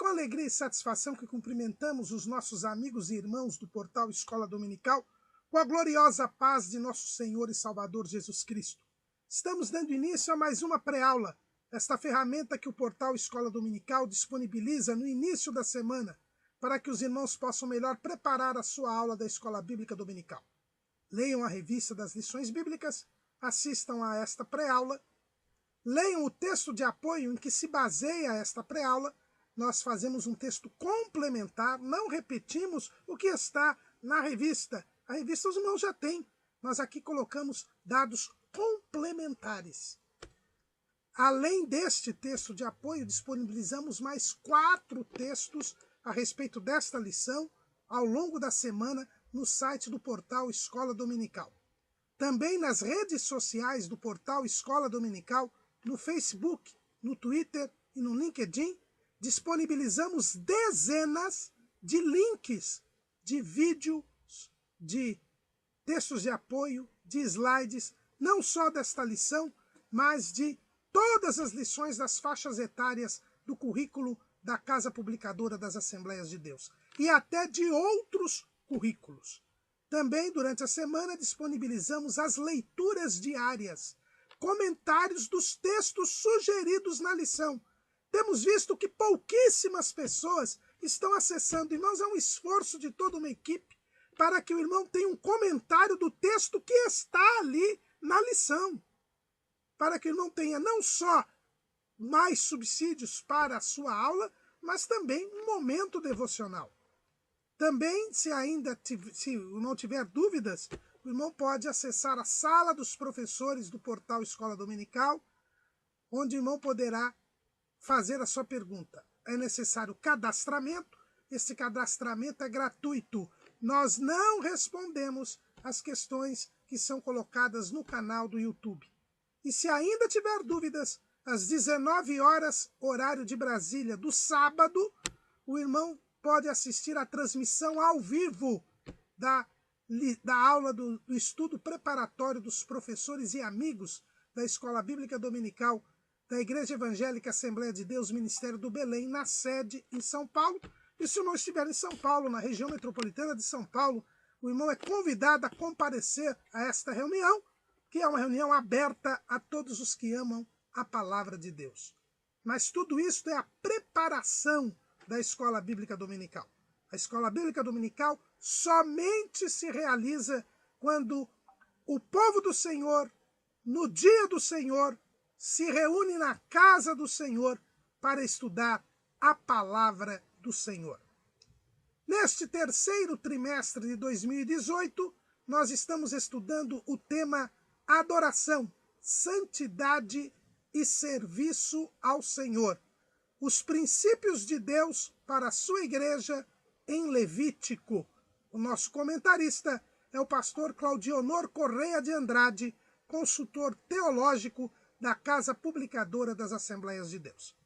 com alegria e satisfação que cumprimentamos os nossos amigos e irmãos do portal Escola Dominical com a gloriosa paz de nosso Senhor e Salvador Jesus Cristo. Estamos dando início a mais uma pré-aula, esta ferramenta que o portal Escola Dominical disponibiliza no início da semana para que os irmãos possam melhor preparar a sua aula da Escola Bíblica Dominical. Leiam a revista das lições bíblicas, assistam a esta pré-aula, leiam o texto de apoio em que se baseia esta pré-aula. Nós fazemos um texto complementar, não repetimos o que está na revista. A revista os irmãos já têm. Nós aqui colocamos dados complementares. Além deste texto de apoio, disponibilizamos mais 4 textos a respeito desta lição ao longo da semana no site do portal Escola Dominical. Também nas redes sociais do portal Escola Dominical, no Facebook, no Twitter e no LinkedIn, disponibilizamos dezenas de links de vídeos, de textos de apoio, de slides, não só desta lição, mas de todas as lições das faixas etárias do currículo da Casa Publicadora das Assembleias de Deus e até de outros currículos. Também, durante a semana, disponibilizamos as leituras diárias, comentários dos textos sugeridos na lição. Temos visto que pouquíssimas pessoas estão acessando. Irmãos, é um esforço de toda uma equipe para que o irmão tenha um comentário do texto que está ali na lição. Para que o irmão tenha não só mais subsídios para a sua aula, mas também um momento devocional. Também, se o irmão tiver dúvidas, o irmão pode acessar a sala dos professores do portal Escola Dominical, onde o irmão poderá fazer a sua pergunta. É necessário cadastramento. Esse cadastramento é gratuito. Nós não respondemos as questões que são colocadas no canal do YouTube. E se ainda tiver dúvidas, às 19 horas, horário de Brasília, do sábado, o irmão pode assistir à transmissão ao vivo da aula do estudo preparatório dos professores e amigos da Escola Bíblica Dominical da Igreja Evangélica Assembleia de Deus, Ministério do Belém, na sede em São Paulo. E se o irmão estiver em São Paulo, na região metropolitana de São Paulo, o irmão é convidado a comparecer a esta reunião, que é uma reunião aberta a todos os que amam a palavra de Deus. Mas tudo isso é a preparação da Escola Bíblica Dominical. A Escola Bíblica Dominical somente se realiza quando o povo do Senhor, no dia do Senhor, se reúne na casa do Senhor para estudar a palavra do Senhor. Neste terceiro trimestre de 2018, nós estamos estudando o tema adoração, santidade e serviço ao Senhor. Os princípios de Deus para a sua igreja em Levítico. O nosso comentarista é o pastor Claudionor Correia de Andrade, consultor teológico da Casa Publicadora das Assembleias de Deus.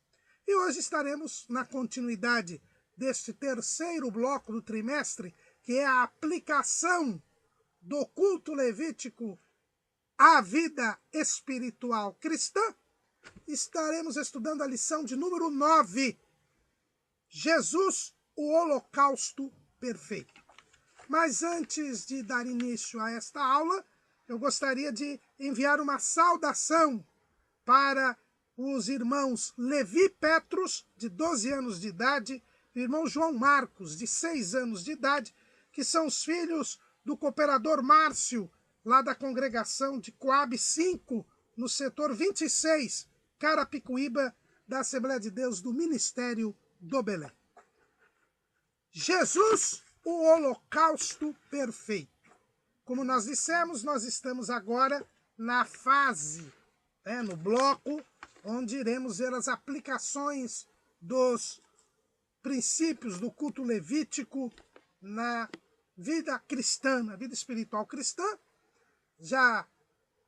E hoje estaremos na continuidade deste terceiro bloco do trimestre, que é a aplicação do culto levítico à vida espiritual cristã. Estaremos estudando a lição de número 9, Jesus, o holocausto perfeito. Mas antes de dar início a esta aula, eu gostaria de enviar uma saudação para os irmãos Levi Petros, de 12 anos de idade, e o irmão João Marcos, de 6 anos de idade, que são os filhos do cooperador Márcio, lá da congregação de Coab 5, no setor 26, Carapicuíba, da Assembleia de Deus do Ministério do Belém. Jesus, o holocausto perfeito. Como nós dissemos, nós estamos agora na fase, no bloco, onde iremos ver as aplicações dos princípios do culto levítico na vida cristã, na vida espiritual cristã. Já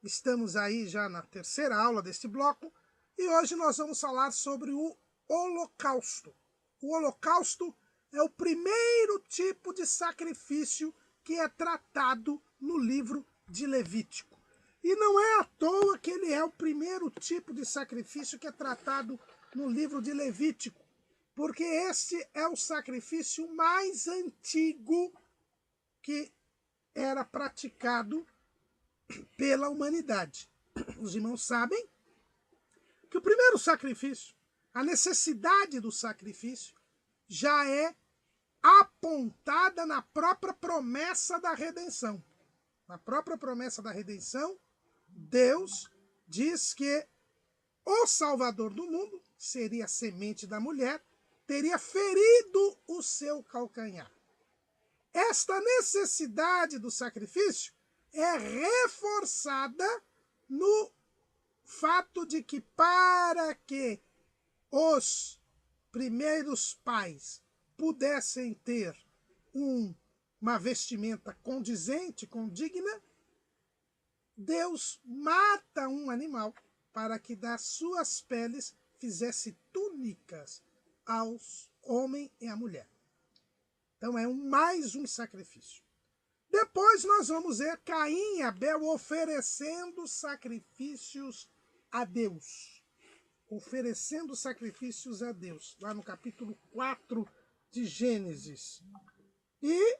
estamos aí já na terceira aula deste bloco e hoje nós vamos falar sobre o holocausto. O holocausto é o primeiro tipo de sacrifício que é tratado no livro de Levítico. E não é à toa que ele é o primeiro tipo de sacrifício que é tratado no livro de Levítico, porque este é o sacrifício mais antigo que era praticado pela humanidade. Os irmãos sabem que o primeiro sacrifício, a necessidade do sacrifício, já é apontada na própria promessa da redenção. Na própria promessa da redenção, Deus diz que o Salvador do mundo seria a semente da mulher, teria ferido o seu calcanhar. Esta necessidade do sacrifício é reforçada no fato de que, para que os primeiros pais pudessem ter uma vestimenta condizente, condigna, Deus mata um animal para que das suas peles fizesse túnicas aos homem e à mulher. Então é mais um sacrifício. Depois nós vamos ver Caim e Abel oferecendo sacrifícios a Deus. Oferecendo sacrifícios a Deus, lá no capítulo 4 de Gênesis. E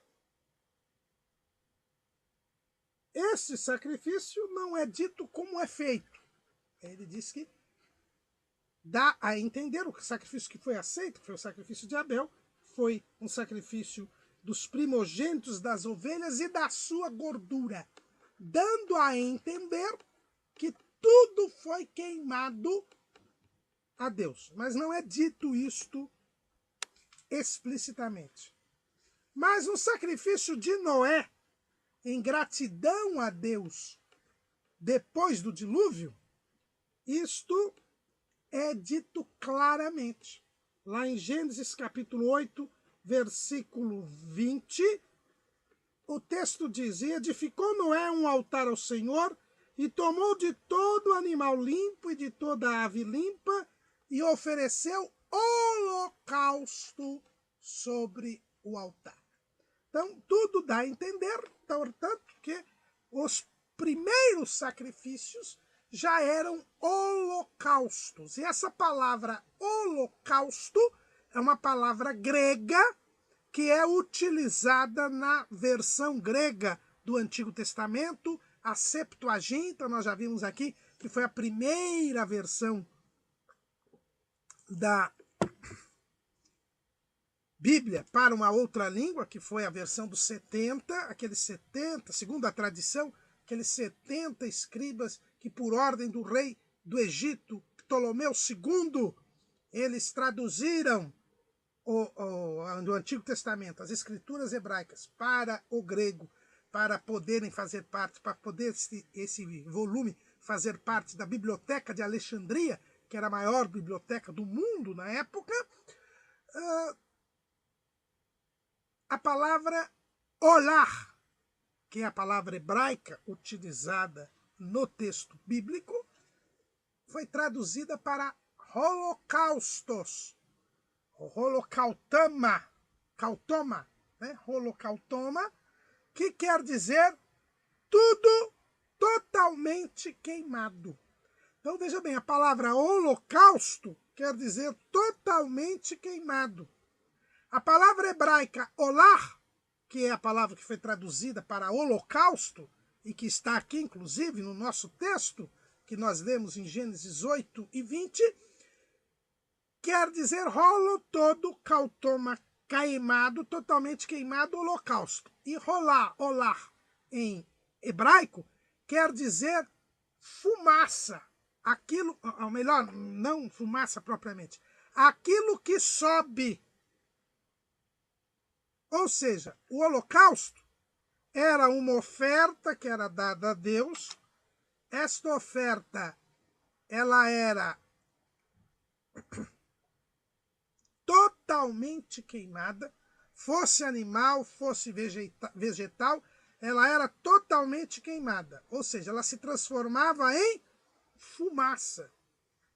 esse sacrifício não é dito como é feito. Ele diz que dá a entender o sacrifício que foi aceito, que foi o sacrifício de Abel, foi um sacrifício dos primogênitos das ovelhas e da sua gordura, dando a entender que tudo foi queimado a Deus. Mas não é dito isto explicitamente. Mas no sacrifício de Noé, em gratidão a Deus, depois do dilúvio, isto é dito claramente. Lá em Gênesis capítulo 8, versículo 20, o texto diz: E edificou Noé um altar ao Senhor, e tomou de todo animal limpo e de toda ave limpa, e ofereceu holocausto sobre o altar. Então, tudo dá a entender, portanto, que os primeiros sacrifícios já eram holocaustos. E essa palavra holocausto é uma palavra grega que é utilizada na versão grega do Antigo Testamento, a Septuaginta, nós já vimos aqui, que foi a primeira versão da Bíblia para uma outra língua, que foi a versão dos 70, aqueles 70, segundo a tradição, aqueles 70 escribas que, por ordem do rei do Egito, Ptolomeu II, eles traduziram do Antigo Testamento, as escrituras hebraicas, para o grego, para poderem fazer parte, para poder esse volume fazer parte da Biblioteca de Alexandria, que era a maior biblioteca do mundo na época. A palavra olar, que é a palavra hebraica utilizada no texto bíblico, foi traduzida para holocaustos, holocautoma, né? Holocautoma, que quer dizer tudo totalmente queimado. Então veja bem, a palavra holocausto quer dizer totalmente queimado. A palavra hebraica olar, que é a palavra que foi traduzida para holocausto, e que está aqui, inclusive, no nosso texto, que nós lemos em Gênesis 8 e 20, quer dizer rolo todo, cautoma, queimado, totalmente queimado, holocausto. E olar, em hebraico, quer dizer fumaça. Aquilo, ou melhor, não fumaça propriamente, aquilo que sobe. Ou seja, o holocausto era uma oferta que era dada a Deus. Esta oferta, ela era totalmente queimada, fosse animal, fosse vegetal, ela era totalmente queimada. Ou seja, ela se transformava em fumaça.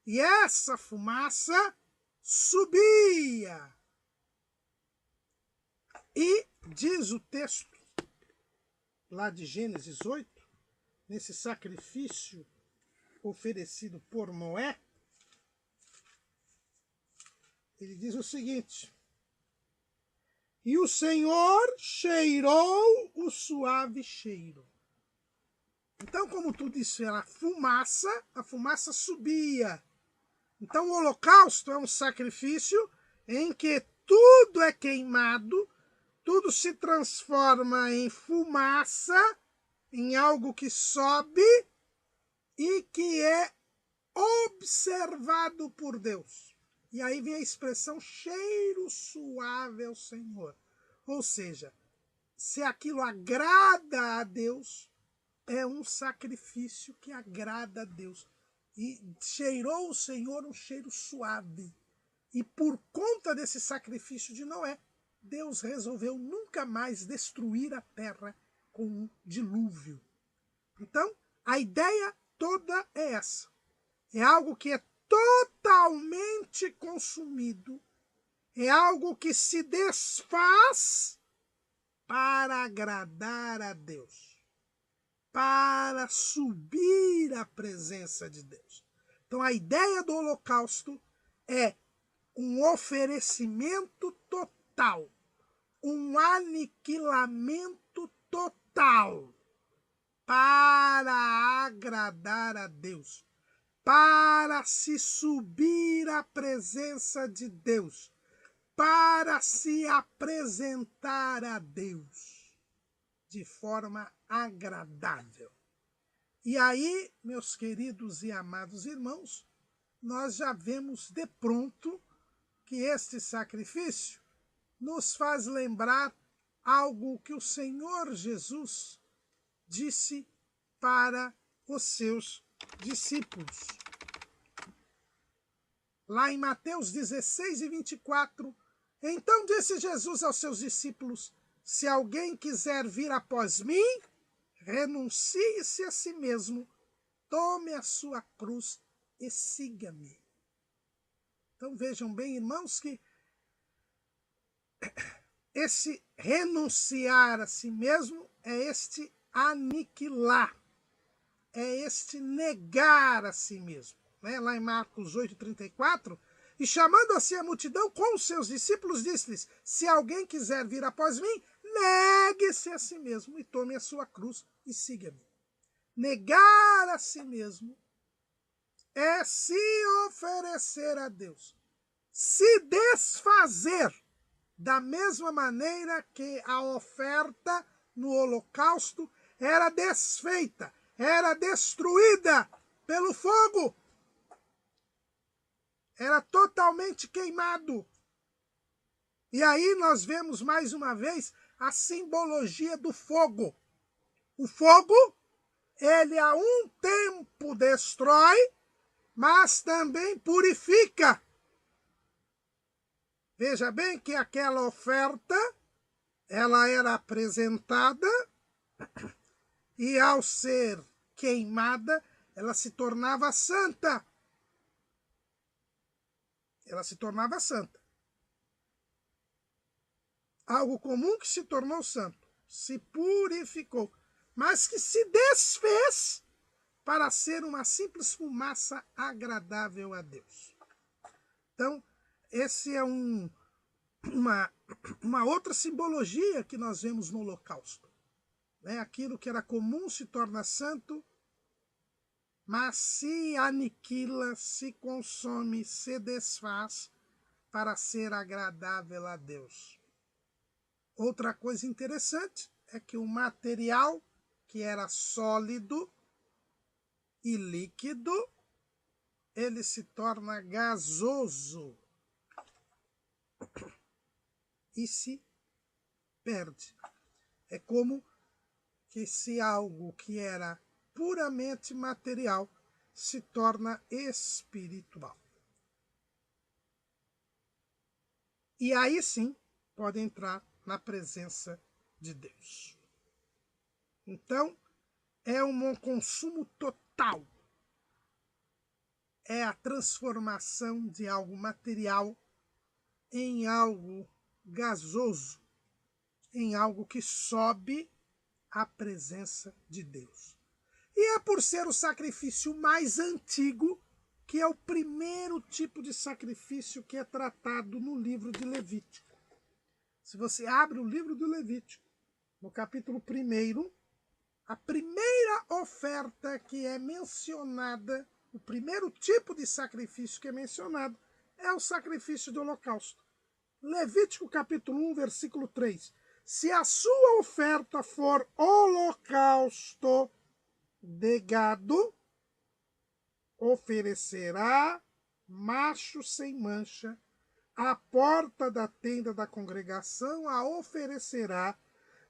E essa fumaça subia. E diz o texto, lá de Gênesis 8, nesse sacrifício oferecido por Noé, Ele diz o seguinte: e o Senhor cheirou o suave cheiro. Então, como tudo isso era fumaça, a fumaça subia. Então, o holocausto é um sacrifício em que tudo é queimado, tudo se transforma em fumaça, em algo que sobe e que é observado por Deus. E aí vem a expressão cheiro suave ao Senhor. Ou seja, se aquilo agrada a Deus, é um sacrifício que agrada a Deus. E cheirou o Senhor um cheiro suave. E por conta desse sacrifício de Noé, Deus resolveu nunca mais destruir a terra com um dilúvio. Então, a ideia toda é essa. É algo que é totalmente consumido. É algo que se desfaz para agradar a Deus, para subir à presença de Deus. Então, a ideia do holocausto é um oferecimento total, um aniquilamento total para agradar a Deus, para se subir à presença de Deus, para se apresentar a Deus de forma agradável. E aí, meus queridos e amados irmãos, nós já vemos de pronto que este sacrifício nos faz lembrar algo que o Senhor Jesus disse para os seus discípulos. Lá em Mateus 16:24, então disse Jesus aos seus discípulos: se alguém quiser vir após mim, renuncie-se a si mesmo, tome a sua cruz e siga-me. Então vejam bem, irmãos, que esse renunciar a si mesmo é este aniquilar, é este negar a si mesmo. Lá em Marcos 8:34, e chamando assim a multidão com os seus discípulos, disse-lhes: se alguém quiser vir após mim, negue-se a si mesmo e tome a sua cruz e siga-me. Negar a si mesmo é se oferecer a Deus, se desfazer da mesma maneira que a oferta no holocausto era desfeita, era destruída pelo fogo. Era totalmente queimado. E aí nós vemos mais uma vez a simbologia do fogo. O fogo, ele a um tempo destrói, mas também purifica. Veja bem que aquela oferta, ela era apresentada e ao ser queimada, ela se tornava santa. Ela se tornava santa. Algo comum que se tornou santo, se purificou, mas que se desfez para ser uma simples fumaça agradável a Deus. Então, esse é uma outra simbologia que nós vemos no holocausto. Aquilo que era comum se torna santo, mas se aniquila, se consome, se desfaz para ser agradável a Deus. Outra coisa interessante é que o material que era sólido e líquido, ele se torna gasoso e se perde. É como que se algo que era puramente material se torna espiritual. E aí sim pode entrar na presença de Deus. Então, é um consumo total. É a transformação de algo material em algo gasoso, em algo que sobe à presença de Deus. E é por ser o sacrifício mais antigo que é o primeiro tipo de sacrifício que é tratado no livro de Levítico. Se você abre o livro do Levítico, no capítulo 1, a primeira oferta que é mencionada, o primeiro tipo de sacrifício que é mencionado, é o sacrifício do holocausto. Levítico capítulo 1, versículo 3. Se a sua oferta for holocausto de gado, oferecerá macho sem mancha, à porta da tenda da congregação a oferecerá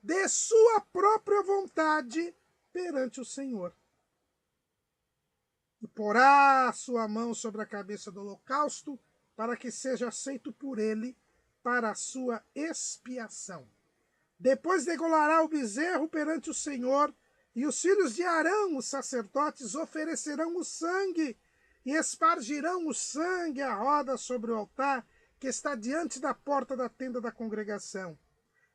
de sua própria vontade perante o Senhor. E porá a sua mão sobre a cabeça do holocausto, para que seja aceito por ele para a sua expiação. Depois degolará o bezerro perante o Senhor, e os filhos de Arão, os sacerdotes, oferecerão o sangue, e espargirão o sangue à roda sobre o altar, que está diante da porta da tenda da congregação.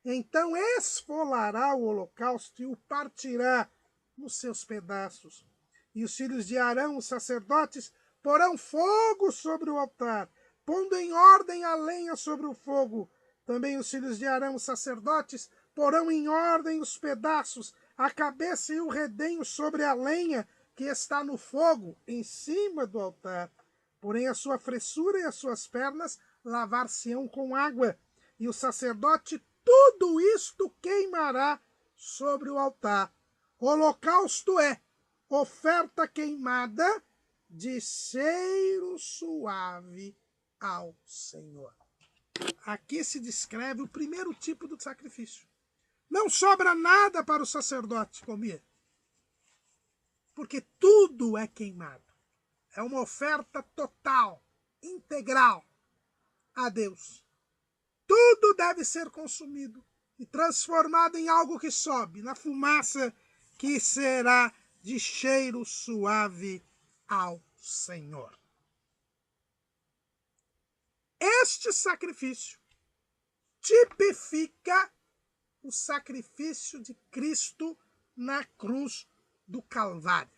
Então esfolará o holocausto e o partirá nos seus pedaços. E os filhos de Arão, os sacerdotes, porão fogo sobre o altar, pondo em ordem a lenha sobre o fogo. Também os filhos de Arão, os sacerdotes, porão em ordem os pedaços, a cabeça e o redenho sobre a lenha que está no fogo, em cima do altar. Porém a sua fressura e as suas pernas lavar-se-ão com água, e o sacerdote tudo isto queimará sobre o altar. Holocausto é oferta queimada de cheiro suave ao Senhor. Aqui se descreve o primeiro tipo do sacrifício. Não sobra nada para o sacerdote comer, porque tudo é queimado. É uma oferta total, integral a Deus. Tudo deve ser consumido e transformado em algo que sobe, na fumaça que será de cheiro suave ao Senhor. Este sacrifício tipifica o sacrifício de Cristo na cruz do Calvário.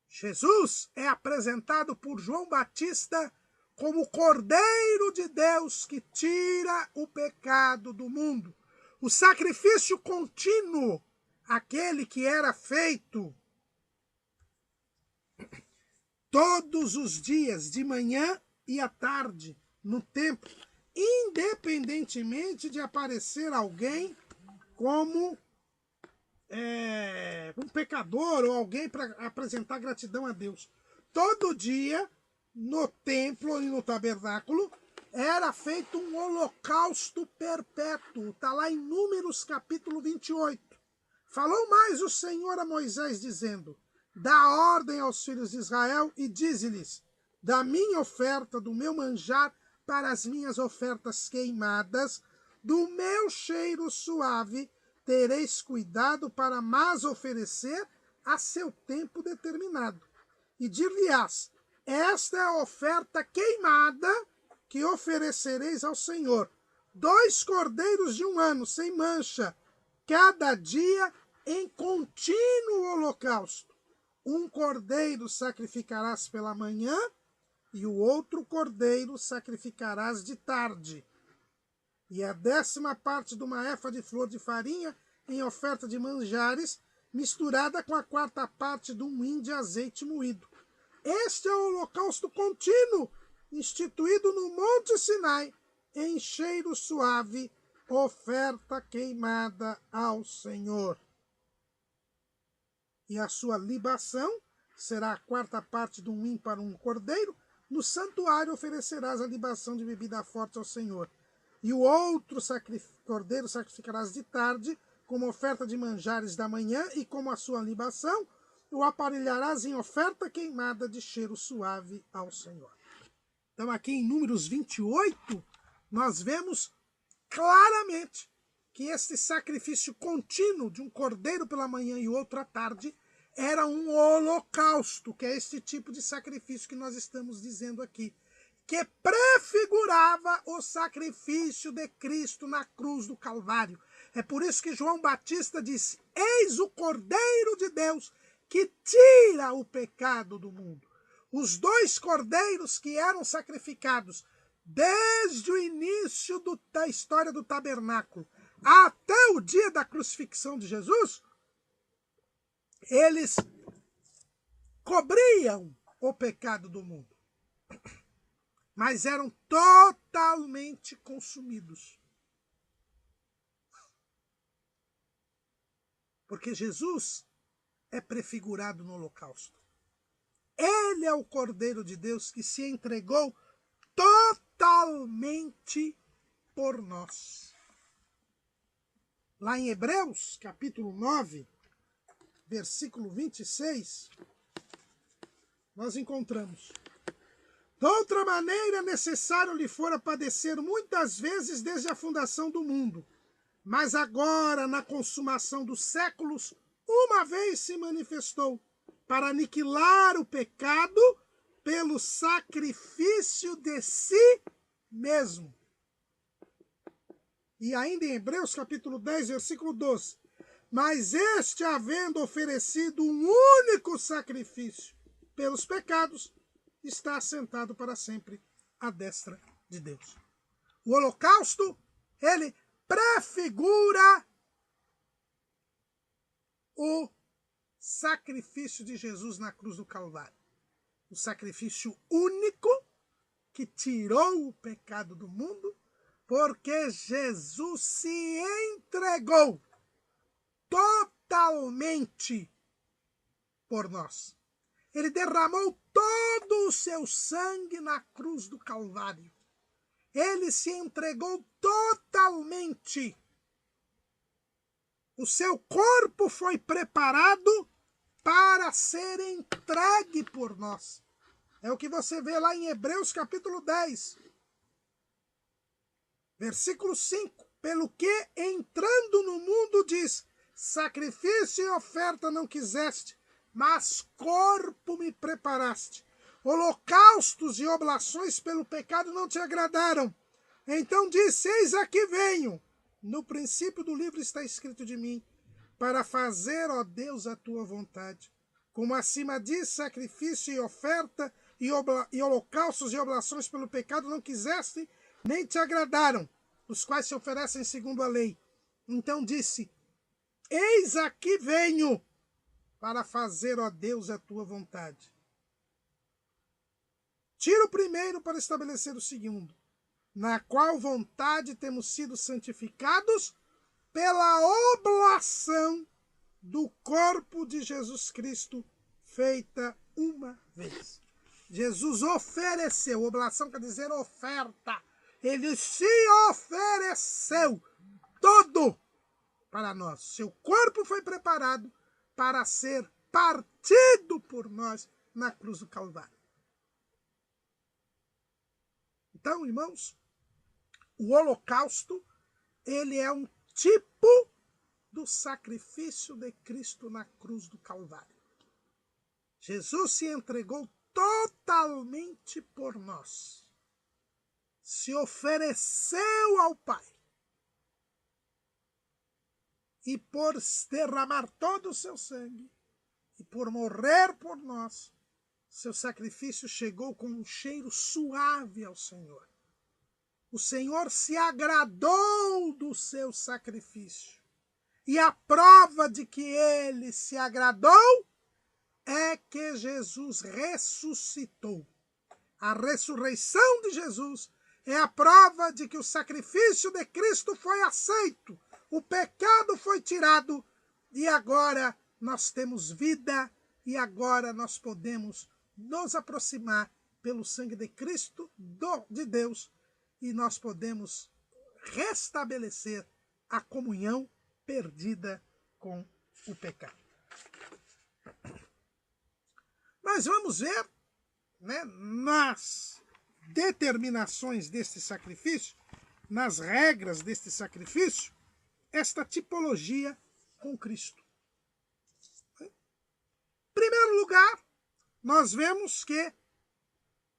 Jesus é apresentado por João Batista como o Cordeiro de Deus que tira o pecado do mundo. O sacrifício contínuo, aquele que era feito todos os dias, de manhã e à tarde, no templo, independentemente de aparecer alguém como um pecador ou alguém para apresentar gratidão a Deus. Todo dia, no templo e no tabernáculo, era feito um holocausto perpétuo. Está lá em Números capítulo 28. Falou mais o Senhor a Moisés, dizendo: dá ordem aos filhos de Israel e dize-lhes: da minha oferta, do meu manjar, para as minhas ofertas queimadas, do meu cheiro suave, tereis cuidado para mas oferecer a seu tempo determinado. E dir-lhe-ás: esta é a oferta queimada que oferecereis ao Senhor. 2 cordeiros de 1 ano, sem mancha, cada dia em contínuo holocausto. 1 cordeiro sacrificarás pela manhã, e o outro cordeiro sacrificarás de tarde. E a 10ª parte de uma efa de flor de farinha em oferta de manjares, misturada com a 4ª parte de um hin de azeite moído. Este é o holocausto contínuo, instituído no Monte Sinai, em cheiro suave, oferta queimada ao Senhor. E a sua libação será a 4ª parte de um hin para um cordeiro. No santuário oferecerás a libação de bebida forte ao Senhor. E o outro cordeiro sacrificarás de tarde, como oferta de manjares da manhã, e como a sua libação, o aparelharás em oferta queimada de cheiro suave ao Senhor. Então aqui em Números 28, nós vemos claramente que este sacrifício contínuo de um cordeiro pela manhã e outro à tarde era um holocausto, que é este tipo de sacrifício que nós estamos dizendo aqui, que prefigurava o sacrifício de Cristo na cruz do Calvário. É por isso que João Batista diz: eis o Cordeiro de Deus que tira o pecado do mundo. Os 2 cordeiros que eram sacrificados desde o início da história do tabernáculo até o dia da crucifixão de Jesus, eles cobriam o pecado do mundo, mas eram totalmente consumidos. Porque Jesus é prefigurado no holocausto. Ele é o Cordeiro de Deus que se entregou totalmente por nós. Lá em Hebreus, capítulo 9, versículo 26, nós encontramos: de outra maneira, necessário lhe fora padecer muitas vezes desde a fundação do mundo, mas agora, na consumação dos séculos, uma vez se manifestou para aniquilar o pecado pelo sacrifício de si mesmo. E ainda em Hebreus capítulo 10, versículo 12. Mas este, havendo oferecido um único sacrifício pelos pecados, está assentado para sempre à destra de Deus. O holocausto, ele prefigura o sacrifício de Jesus na cruz do Calvário. O sacrifício único que tirou o pecado do mundo, porque Jesus se entregou totalmente por nós. Ele derramou todo o seu sangue na cruz do Calvário. Ele se entregou totalmente. O seu corpo foi preparado para ser entregue por nós. É o que você vê lá em Hebreus capítulo 10, versículo 5. Pelo que, entrando no mundo, diz: sacrifício e oferta não quiseste, mas corpo me preparaste. Holocaustos e oblações pelo pecado não te agradaram. Então disse: eis aqui venho. No princípio do livro está escrito de mim, para fazer, ó Deus, a tua vontade. Como acima diz, sacrifício e oferta e holocaustos e oblações pelo pecado não quiseste, nem te agradaram, os quais se oferecem segundo a lei. Então disse: eis aqui venho, para fazer, ó Deus, a tua vontade. Tira o primeiro para estabelecer o segundo, na qual vontade temos sido santificados pela oblação do corpo de Jesus Cristo, feita uma vez. Jesus ofereceu, oblação quer dizer oferta. Ele se ofereceu todo para nós. Seu corpo foi preparado para ser partido por nós na cruz do Calvário. Então, irmãos, o holocausto, ele é um tipo do sacrifício de Cristo na cruz do Calvário. Jesus se entregou totalmente por nós. Se ofereceu ao Pai. E por derramar todo o seu sangue, e por morrer por nós, seu sacrifício chegou com um cheiro suave ao Senhor. O Senhor se agradou do seu sacrifício. E a prova de que ele se agradou é que Jesus ressuscitou. A ressurreição de Jesus é a prova de que o sacrifício de Cristo foi aceito. O pecado foi tirado e agora nós temos vida e agora nós podemos nos aproximar pelo sangue de Cristo, de Deus, e nós podemos restabelecer a comunhão perdida com o pecado. Nós vamos ver, né, nas determinações deste sacrifício, nas regras deste sacrifício, esta tipologia com Cristo. Em primeiro lugar, nós vemos que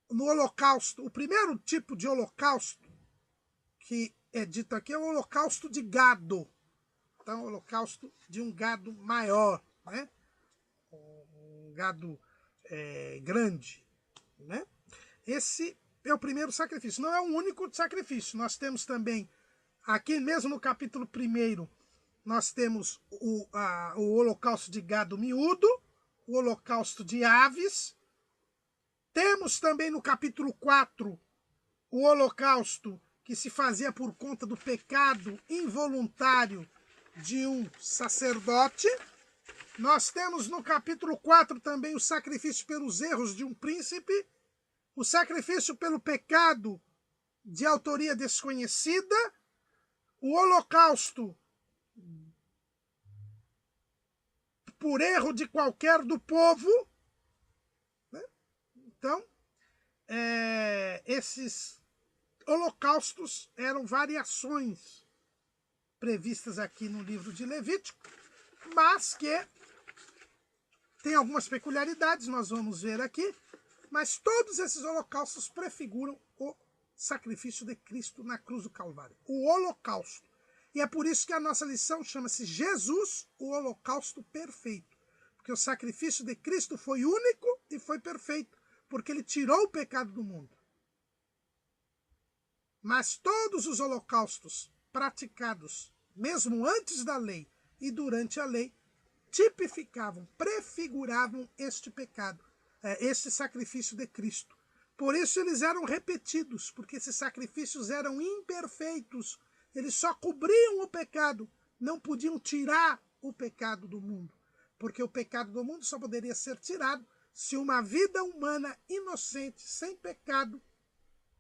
no holocausto, o primeiro tipo de holocausto que é dito aqui é o holocausto de gado. Então, o holocausto de um gado maior, né? gado grande, né? Esse é o primeiro sacrifício. Não é o único sacrifício. Nós temos também, aqui mesmo no capítulo 1, nós temos o holocausto de gado miúdo, o holocausto de aves. Temos também no capítulo 4 o holocausto que se fazia por conta do pecado involuntário de um sacerdote. Nós temos no capítulo 4 também o sacrifício pelos erros de um príncipe, o sacrifício pelo pecado de autoria desconhecida, o holocausto por erro de qualquer do povo, né? Então, esses holocaustos eram variações previstas aqui no livro de Levítico, mas que tem algumas peculiaridades, nós vamos ver aqui, mas todos esses holocaustos prefiguram o sacrifício de Cristo na cruz do Calvário, o holocausto. E é por isso que a nossa lição chama-se Jesus, o holocausto perfeito, porque o sacrifício de Cristo foi único e foi perfeito, porque ele tirou o pecado do mundo. Mas todos os holocaustos praticados, mesmo antes da lei e durante a lei, tipificavam, prefiguravam este pecado, este sacrifício de Cristo. Por isso eles eram repetidos, porque esses sacrifícios eram imperfeitos. Eles só cobriam o pecado, não podiam tirar o pecado do mundo, porque o pecado do mundo só poderia ser tirado se uma vida humana inocente, sem pecado,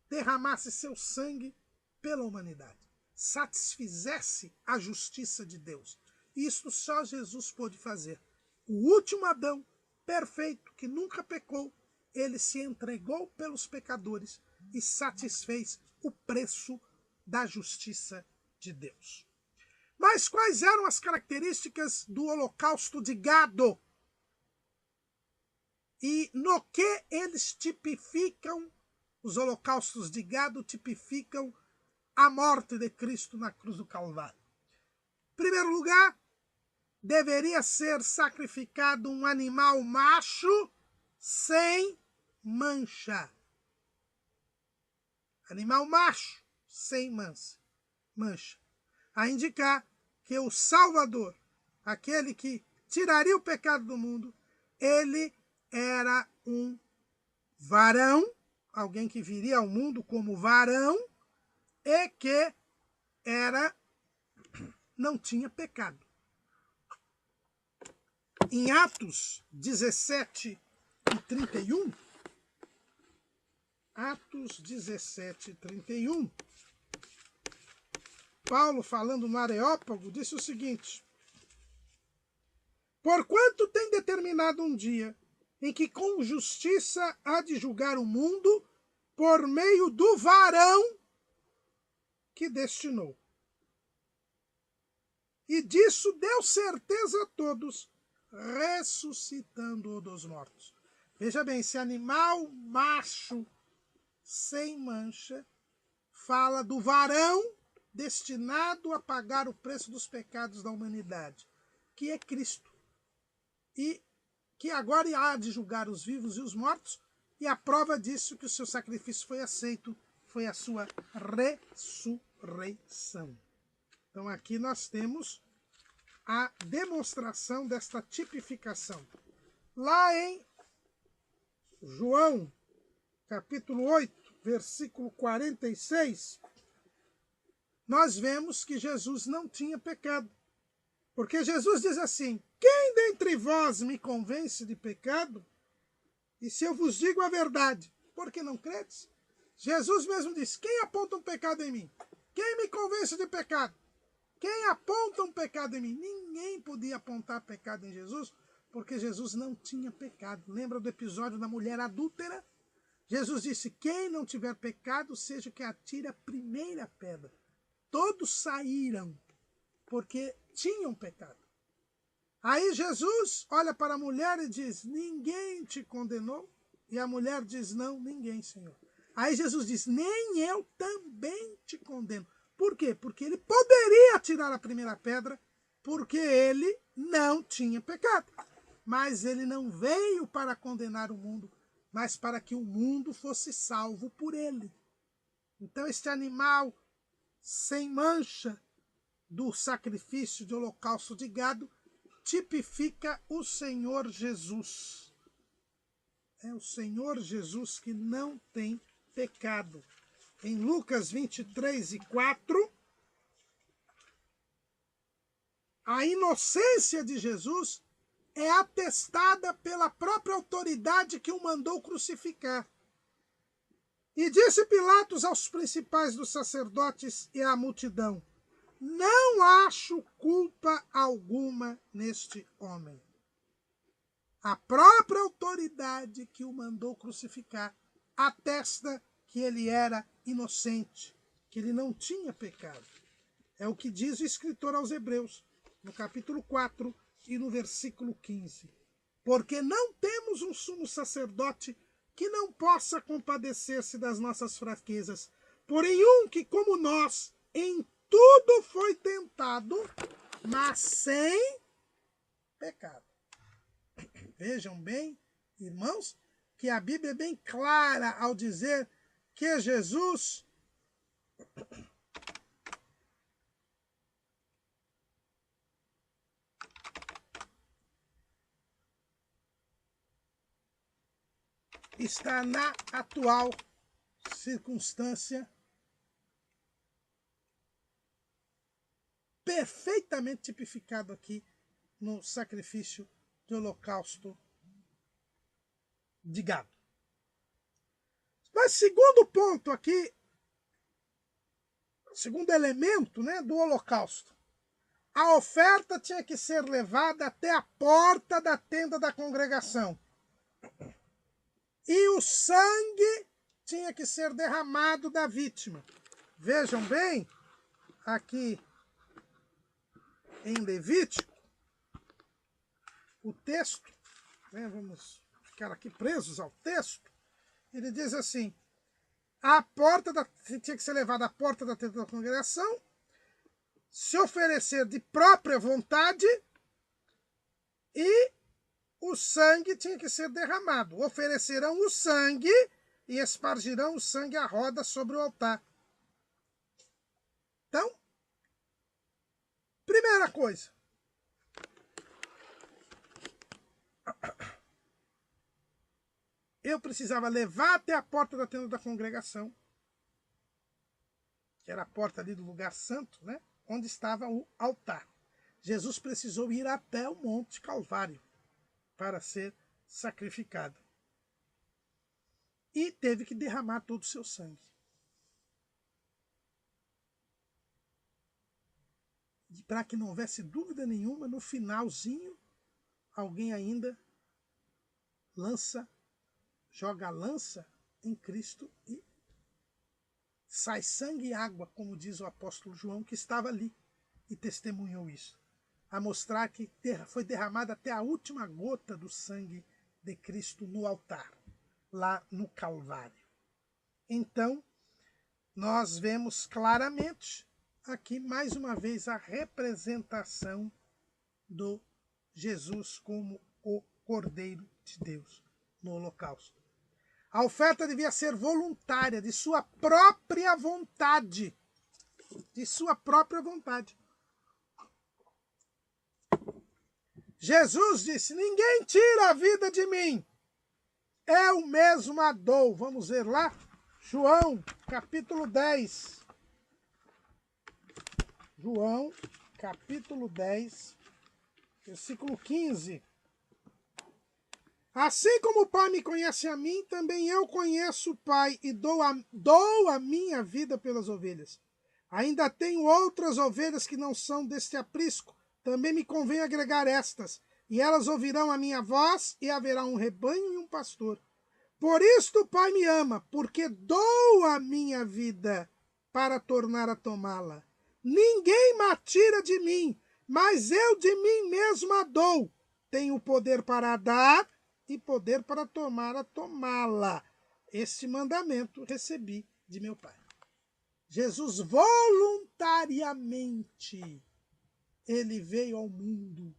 derramasse seu sangue pela humanidade, satisfizesse a justiça de Deus. Isso só Jesus pôde fazer. O último Adão, perfeito, que nunca pecou, ele se entregou pelos pecadores e satisfez o preço da justiça de Deus. Mas quais eram as características do holocausto de gado? E no que eles tipificam, os holocaustos de gado tipificam a morte de Cristo na cruz do Calvário? Em primeiro lugar, deveria ser sacrificado um animal macho sem mancha. Animal macho sem mancha. A indicar que o Salvador, aquele que tiraria o pecado do mundo, ele era um varão, alguém que viria ao mundo como varão e que não tinha pecado. Em Atos 17 e 31, Atos 17 e 31, Paulo, falando no Areópago, disse o seguinte: porquanto tem determinado um dia em que com justiça há de julgar o mundo por meio do varão que destinou. E disso deu certeza a todos, ressuscitando-o dos mortos. Veja bem, esse animal macho sem mancha fala do varão destinado a pagar o preço dos pecados da humanidade, que é Cristo, e que agora há de julgar os vivos e os mortos, e a prova disso que o seu sacrifício foi aceito foi a sua ressurreição. Então aqui nós temos a demonstração desta tipificação. Lá em João, capítulo 8, versículo 46, nós vemos que Jesus não tinha pecado. Porque Jesus diz assim: quem dentre vós me convence de pecado? E se eu vos digo a verdade, por que não credes? Jesus mesmo disse: quem aponta um pecado em mim? Quem me convence de pecado? Quem aponta um pecado em mim? Ninguém podia apontar pecado em Jesus, porque Jesus não tinha pecado. Lembra do episódio da mulher adúltera? Jesus disse: quem não tiver pecado, seja que atire a primeira pedra. Todos saíram, porque tinham pecado. Aí Jesus olha para a mulher e diz: ninguém te condenou? E a mulher diz: não, ninguém, Senhor. Aí Jesus diz: nem eu também te condeno. Por quê? Porque ele poderia tirar a primeira pedra, porque ele não tinha pecado. mas ele não veio para condenar o mundo, mas para que o mundo fosse salvo por ele. Então, este animal sem mancha do sacrifício de holocausto de gado tipifica o Senhor Jesus. É o Senhor Jesus que não tem pecado. Em Lucas 23:4, a inocência de Jesus é atestada pela própria autoridade que o mandou crucificar. E disse Pilatos aos principais dos sacerdotes e à multidão: não acho culpa alguma neste homem. A própria autoridade que o mandou crucificar atesta que ele era inocente, que ele não tinha pecado. É o que diz o escritor aos Hebreus, no capítulo 4 e no versículo 15. Porque não temos um sumo sacerdote que não possa compadecer-se das nossas fraquezas, porém um que, como nós, em tudo foi tentado, mas sem pecado. Vejam bem, irmãos, que a Bíblia é bem clara ao dizer que Jesus está na atual circunstância perfeitamente tipificado aqui no sacrifício de holocausto de gado. Mas segundo ponto aqui, segundo elemento, né, do holocausto, a oferta tinha que ser levada até a porta da tenda da congregação. E o sangue tinha que ser derramado da vítima. Vejam bem, aqui em Levítico, o texto, né, vamos ficar aqui presos ao texto, ele diz assim: tinha que ser levada à porta da tenda da congregação, se oferecer de própria vontade, e o sangue tinha que ser derramado. Oferecerão o sangue e espargirão o sangue à roda sobre o altar. Então, primeira coisa, eu precisava levar até a porta da tenda da congregação, que era a porta ali do lugar santo, né, onde estava o altar. Jesus precisou ir até o Monte Calvário para ser sacrificado. E teve que derramar todo o seu sangue. E para que não houvesse dúvida nenhuma, no finalzinho, alguém ainda joga a lança em Cristo e sai sangue e água, como diz o apóstolo João, que estava ali e testemunhou isso, a mostrar que foi derramada até a última gota do sangue de Cristo no altar, lá no Calvário. Então, nós vemos claramente aqui, mais uma vez, a representação do Jesus como o Cordeiro de Deus no holocausto. A oferta devia ser voluntária, de sua própria vontade. De sua própria vontade. Jesus disse: ninguém tira a vida de mim, eu mesmo a dou. Vamos ver lá, João, capítulo 10. João, capítulo 10, versículo 15. Assim como o Pai me conhece a mim, também eu conheço o Pai e dou a minha vida pelas ovelhas. Ainda tenho outras ovelhas que não são deste aprisco. Também me convém agregar estas, e elas ouvirão a minha voz, e haverá um rebanho e um pastor. Por isto o Pai me ama, porque dou a minha vida para tornar a tomá-la. Ninguém me tira de mim, mas eu de mim mesmo a dou. Tenho poder para dar e poder para tomá-la. Este mandamento recebi de meu Pai. Jesus voluntariamente, ele veio ao mundo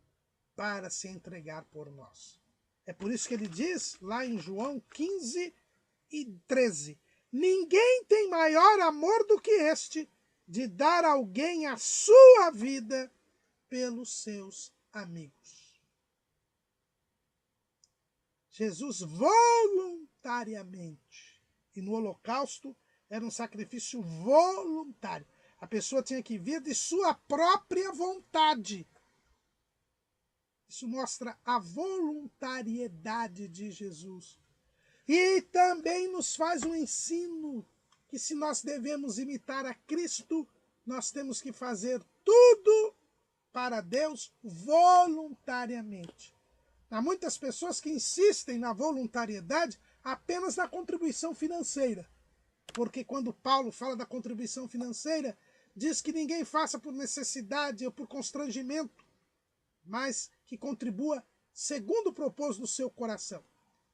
para se entregar por nós. É por isso que ele diz, lá em João 15:13, ninguém tem maior amor do que este, de dar a alguém a sua vida pelos seus amigos. Jesus voluntariamente, e no holocausto era um sacrifício voluntário. A pessoa tinha que vir de sua própria vontade. Isso mostra a voluntariedade de Jesus. E também nos faz um ensino que, se nós devemos imitar a Cristo, nós temos que fazer tudo para Deus voluntariamente. Há muitas pessoas que insistem na voluntariedade apenas na contribuição financeira. Porque quando Paulo fala da contribuição financeira, diz que ninguém faça por necessidade ou por constrangimento, mas que contribua segundo o propósito do seu coração.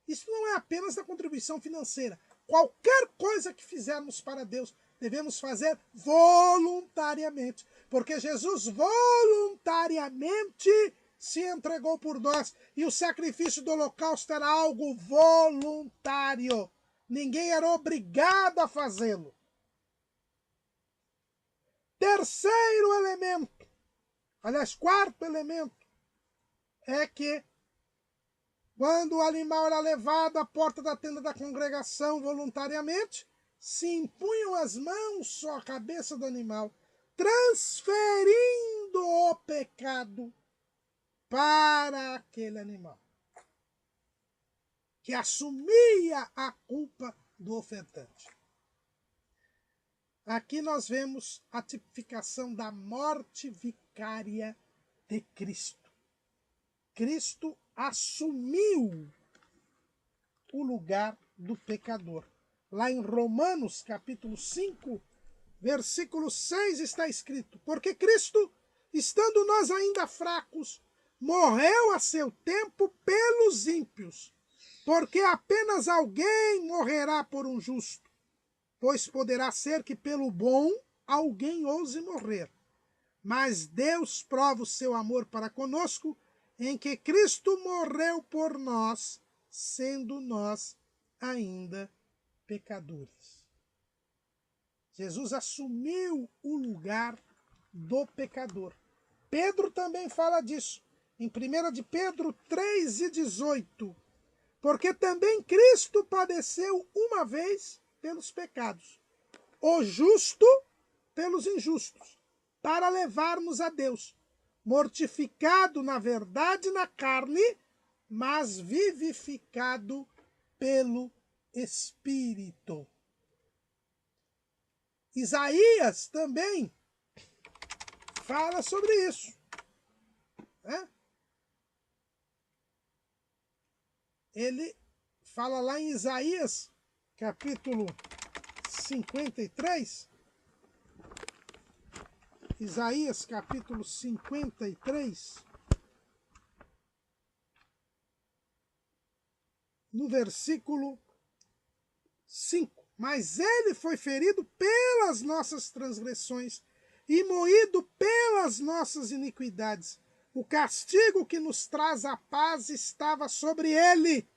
Isso não é apenas da contribuição financeira. Qualquer coisa que fizermos para Deus, devemos fazer voluntariamente. Porque Jesus voluntariamente se entregou por nós. E o sacrifício do holocausto era algo voluntário. Ninguém era obrigado a fazê-lo. Terceiro elemento, aliás, quarto elemento, é que quando o animal era levado à porta da tenda da congregação voluntariamente, se impunham as mãos sobre a cabeça do animal, transferindo o pecado para aquele animal, que assumia a culpa do ofertante. Aqui nós vemos a tipificação da morte vicária de Cristo. Cristo assumiu o lugar do pecador. Lá em Romanos, capítulo 5, versículo 6, está escrito: porque Cristo, estando nós ainda fracos, morreu a seu tempo pelos ímpios, porque apenas alguém morrerá por um justo, pois poderá ser que pelo bom alguém ouse morrer. Mas Deus prova o seu amor para conosco, em que Cristo morreu por nós, sendo nós ainda pecadores. Jesus assumiu o lugar do pecador. Pedro também fala disso, em 1 de Pedro 3:18. Porque também Cristo padeceu uma vez pelos pecados, o justo pelos injustos, para levar-nos a Deus, mortificado na verdade na carne, mas vivificado pelo Espírito. Isaías também fala sobre isso. Ele fala lá em Isaías, capítulo 53, Isaías capítulo 53, no versículo 5. Mas ele foi ferido pelas nossas transgressões e moído pelas nossas iniquidades. O castigo que nos traz a paz estava sobre ele,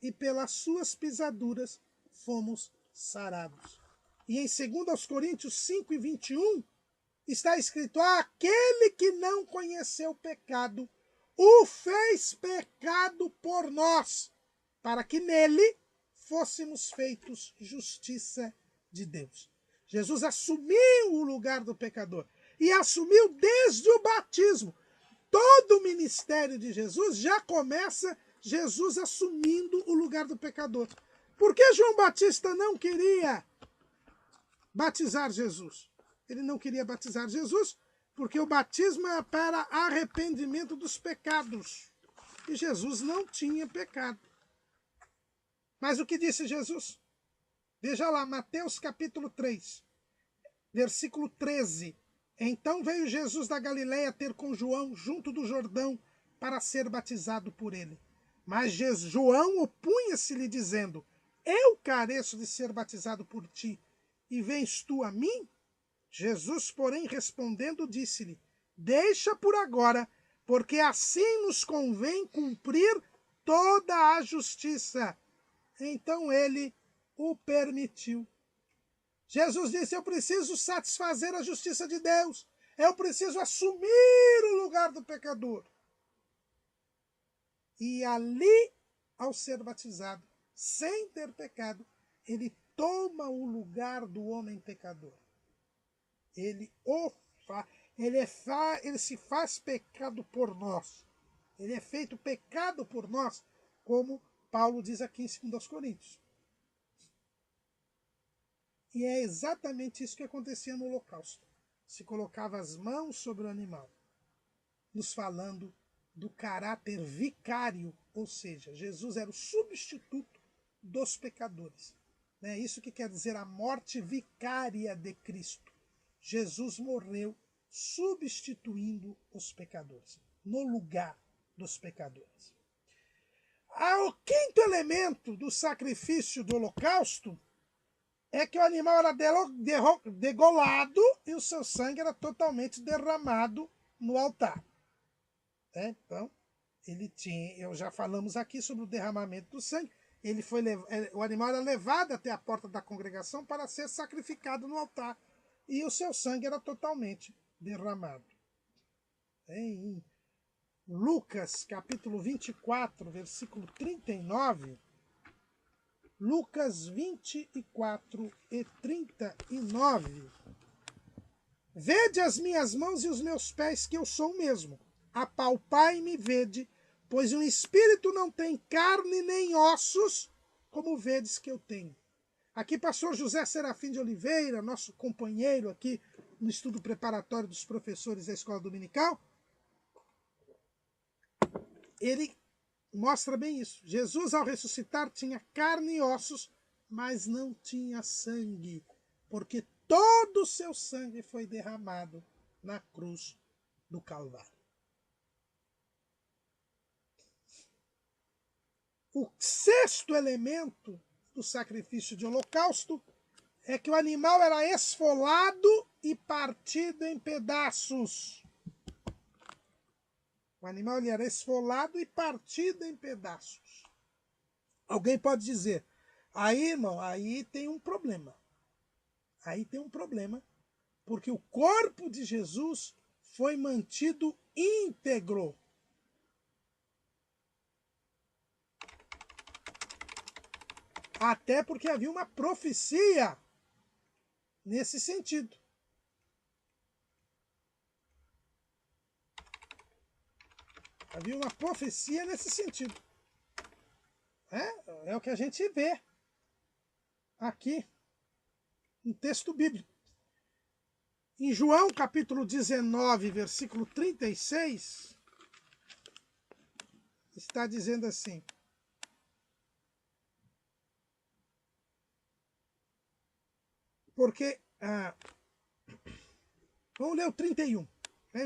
e pelas suas pisaduras fomos sarados. E em 2 Coríntios 5:21 está escrito: aquele que não conheceu o pecado, o fez pecado por nós, para que nele fôssemos feitos justiça de Deus. Jesus assumiu o lugar do pecador, e assumiu desde o batismo. Todo o ministério de Jesus já começa Jesus assumindo o lugar do pecador. Por que João Batista não queria batizar Jesus? Ele não queria batizar Jesus porque o batismo é para arrependimento dos pecados. E Jesus não tinha pecado. Mas o que disse Jesus? Veja lá, Mateus capítulo 3, versículo 13. Então veio Jesus da Galileia ter com João junto do Jordão para ser batizado por ele. Mas João opunha-se-lhe dizendo: eu careço de ser batizado por ti, e vens tu a mim? Jesus, porém, respondendo, disse-lhe: deixa por agora, porque assim nos convém cumprir toda a justiça. Então ele o permitiu. Jesus disse: eu preciso satisfazer a justiça de Deus. Eu preciso assumir o lugar do pecador. E ali, ao ser batizado, sem ter pecado, ele toma o lugar do homem pecador. Ele se faz pecado por nós. Ele é feito pecado por nós, como Paulo diz aqui em 2 Coríntios. E é exatamente isso que acontecia no holocausto. Se colocava as mãos sobre o animal, nos falando do caráter vicário, ou seja, Jesus era o substituto dos pecadores. É isso que quer dizer a morte vicária de Cristo. Jesus morreu substituindo os pecadores, no lugar dos pecadores. O quinto elemento do sacrifício do holocausto é que o animal era degolado e o seu sangue era totalmente derramado no altar. Então, já falamos aqui sobre o derramamento do sangue. O animal era levado até a porta da congregação para ser sacrificado no altar. E o seu sangue era totalmente derramado. Em Lucas, capítulo 24, versículo 39... Lucas 24 e 39. Vede as minhas mãos e os meus pés, que eu sou o mesmo. Apalpai-me e vede, pois um espírito não tem carne nem ossos, como vedes que eu tenho. Aqui, pastor José Serafim de Oliveira, nosso companheiro aqui no estudo preparatório dos professores da Escola Dominical, ele mostra bem isso. Jesus, ao ressuscitar, tinha carne e ossos, mas não tinha sangue, porque todo o seu sangue foi derramado na cruz do Calvário. O sexto elemento do sacrifício de holocausto é que o animal era esfolado e partido em pedaços. O animal era esfolado e partido em pedaços. Alguém pode dizer: aí, irmão, aí tem um problema. Aí tem um problema, porque o corpo de Jesus foi mantido íntegro. Até porque havia uma profecia nesse sentido. Havia uma profecia nesse sentido. É o que a gente vê aqui no texto bíblico. Em João capítulo 19, versículo 36, está dizendo assim: porque, vamos ler o 31.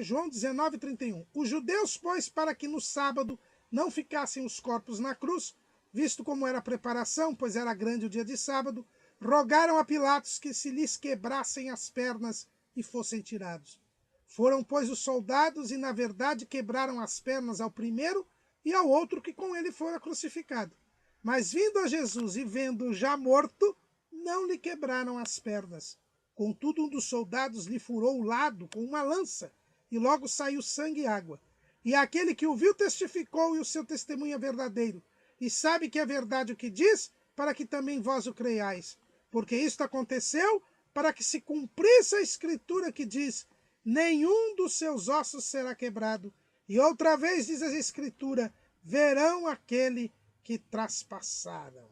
João 19, 31. Os judeus, pois, para que no sábado não ficassem os corpos na cruz, visto como era a preparação, pois era grande o dia de sábado, rogaram a Pilatos que se lhes quebrassem as pernas e fossem tirados. Foram, pois, os soldados e, na verdade, quebraram as pernas ao primeiro e ao outro que com ele fora crucificado. Mas, vindo a Jesus e vendo-o já morto, não lhe quebraram as pernas. Contudo, um dos soldados lhe furou o lado com uma lança, e logo saiu sangue e água. E aquele que o viu testificou, e o seu testemunho é verdadeiro. E sabe que é verdade o que diz, para que também vós o creiais. Porque isto aconteceu para que se cumprisse a escritura que diz: nenhum dos seus ossos será quebrado. E outra vez diz a escritura: verão aquele que traspassaram.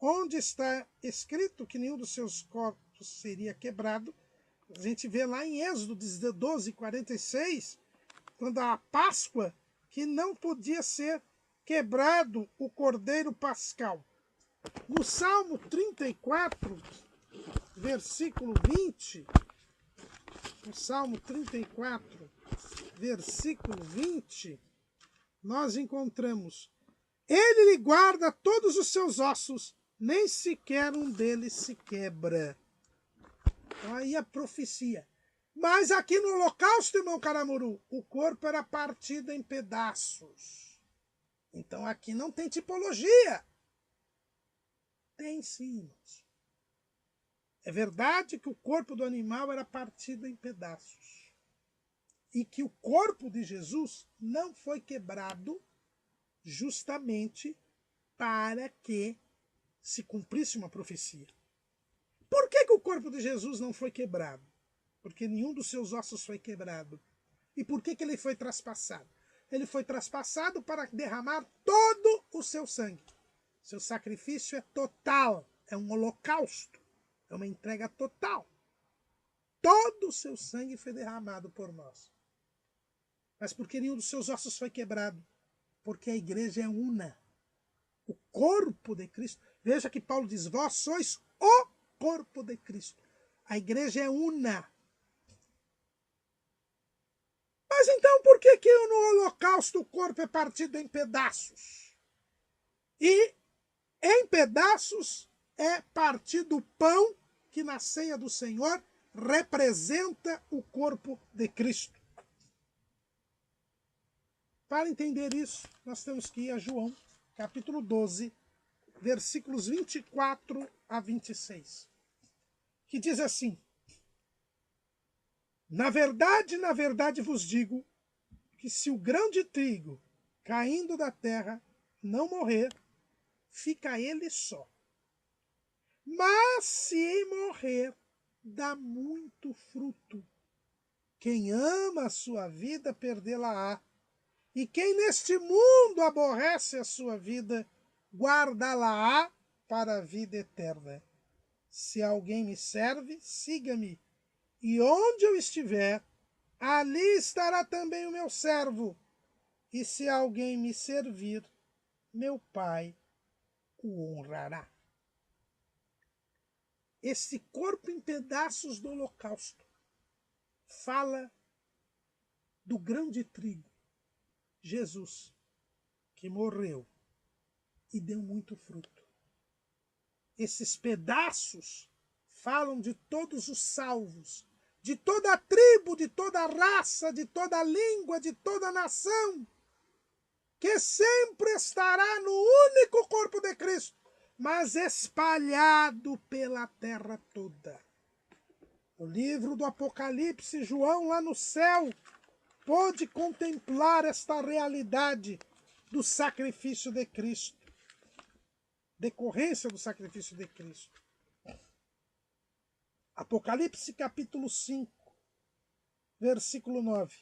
Onde está escrito que nenhum dos seus corpos seria quebrado? A gente vê lá em Êxodo 12, 46, quando a Páscoa, que não podia ser quebrado o cordeiro pascal. No Salmo 34, versículo 20, no Salmo 34, versículo 20, nós encontramos: ele lhe guarda todos os seus ossos, nem sequer um deles se quebra. Então, aí a profecia. Mas aqui no holocausto, irmão Caramuru, o corpo era partido em pedaços. Então aqui não tem tipologia. Tem sim, irmãos. É verdade que o corpo do animal era partido em pedaços. E que o corpo de Jesus não foi quebrado justamente para que se cumprisse uma profecia. Por que o corpo de Jesus não foi quebrado? Porque nenhum dos seus ossos foi quebrado. E por que ele foi traspassado? Ele foi traspassado para derramar todo o seu sangue. Seu sacrifício é total, é um holocausto, é uma entrega total. Todo o seu sangue foi derramado por nós. Mas por que nenhum dos seus ossos foi quebrado? Porque a igreja é una. O corpo de Cristo. Veja que Paulo diz, vós sois o corpo de Cristo. A igreja é una. Mas então por que no holocausto o corpo é partido em pedaços? E em pedaços é partido o pão que na ceia do Senhor representa o corpo de Cristo. Para entender isso, nós temos que ir a João, capítulo 12, versículos 24 a 26, que diz assim: na verdade vos digo, que se o grão de trigo caindo da terra não morrer, fica ele só. Mas se morrer, dá muito fruto. Quem ama a sua vida, perdê-la-á. E quem neste mundo aborrece a sua vida, guardá-la-á para a vida eterna. Se alguém me serve, siga-me. E onde eu estiver, ali estará também o meu servo. E se alguém me servir, meu Pai o honrará. Esse corpo em pedaços do holocausto fala do grão de trigo, Jesus, que morreu e deu muito fruto. Esses pedaços falam de todos os salvos, de toda a tribo, de toda a raça, de toda a língua, de toda a nação, que sempre estará no único corpo de Cristo, mas espalhado pela terra toda. O livro do Apocalipse, João lá no céu pôde contemplar esta realidade do sacrifício de Cristo, decorrência do sacrifício de Cristo. Apocalipse capítulo 5, versículo 9.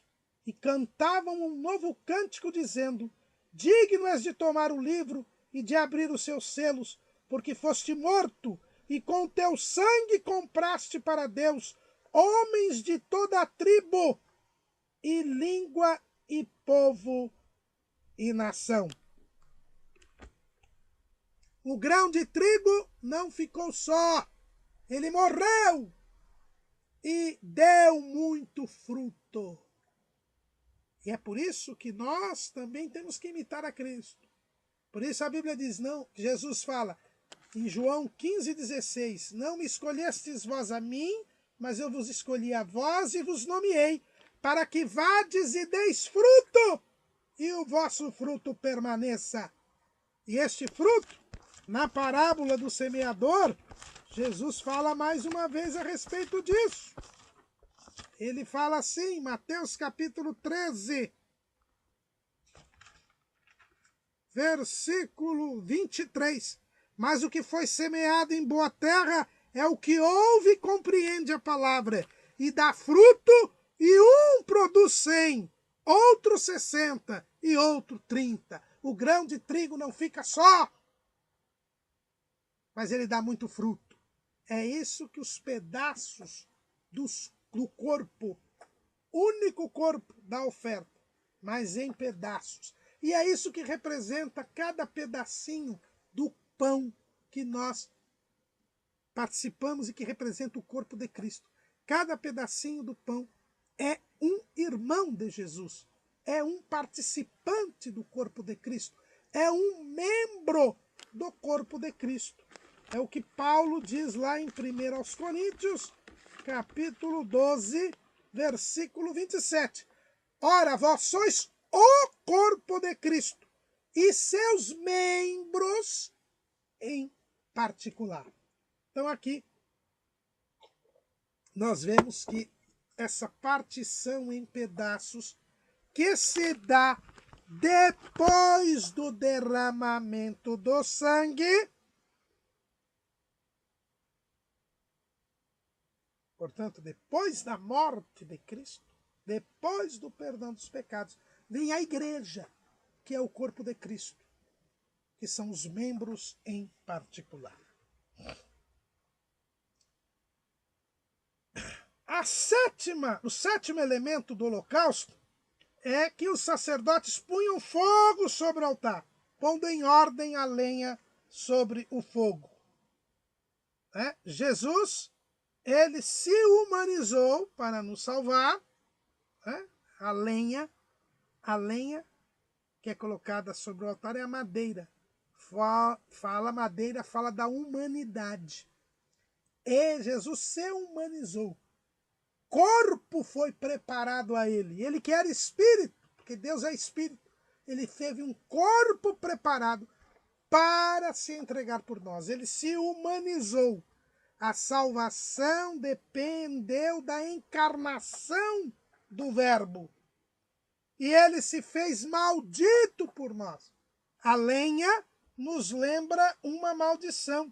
E cantavam um novo cântico dizendo: digno és de tomar o livro e de abrir os seus selos, porque foste morto e com teu sangue compraste para Deus homens de toda a tribo e língua e povo e nação. O grão de trigo não ficou só, ele morreu e deu muito fruto. E é por isso que nós também temos que imitar a Cristo. Por isso a Bíblia diz, não, Jesus fala em João 15,16, não me escolhestes vós a mim, mas eu vos escolhi a vós e vos nomeei, para que vades e deis fruto, e o vosso fruto permaneça. E este fruto, na parábola do semeador, Jesus fala mais uma vez a respeito disso. Ele fala assim, Mateus capítulo 13, versículo 23. Mas o que foi semeado em boa terra é o que ouve e compreende a palavra, e dá fruto, e um produz 100, outro 60 e outro 30. O grão de trigo não fica só, mas ele dá muito fruto. É isso que os pedaços do corpo, único corpo da oferta, mas em pedaços. E é isso que representa cada pedacinho do pão que nós participamos e que representa o corpo de Cristo. Cada pedacinho do pão é um irmão de Jesus, é um participante do corpo de Cristo, é um membro do corpo de Cristo. É o que Paulo diz lá em 1 aos Coríntios, capítulo 12, versículo 27. Ora, vós sois o corpo de Cristo e seus membros em particular. Então aqui nós vemos que essa partição em pedaços que se dá depois do derramamento do sangue, portanto, depois da morte de Cristo, depois do perdão dos pecados, vem a igreja, que é o corpo de Cristo, que são os membros em particular. O sétimo elemento do holocausto é que os sacerdotes punham fogo sobre o altar, pondo em ordem a lenha sobre o fogo. Jesus, ele se humanizou para nos salvar. A lenha que é colocada sobre o altar é a madeira. Madeira fala da humanidade. E Jesus se humanizou. Corpo foi preparado a ele. Ele que era espírito, porque Deus é espírito. Ele teve um corpo preparado para se entregar por nós. Ele se humanizou. A salvação dependeu da encarnação do Verbo. E ele se fez maldito por nós. A lenha nos lembra uma maldição.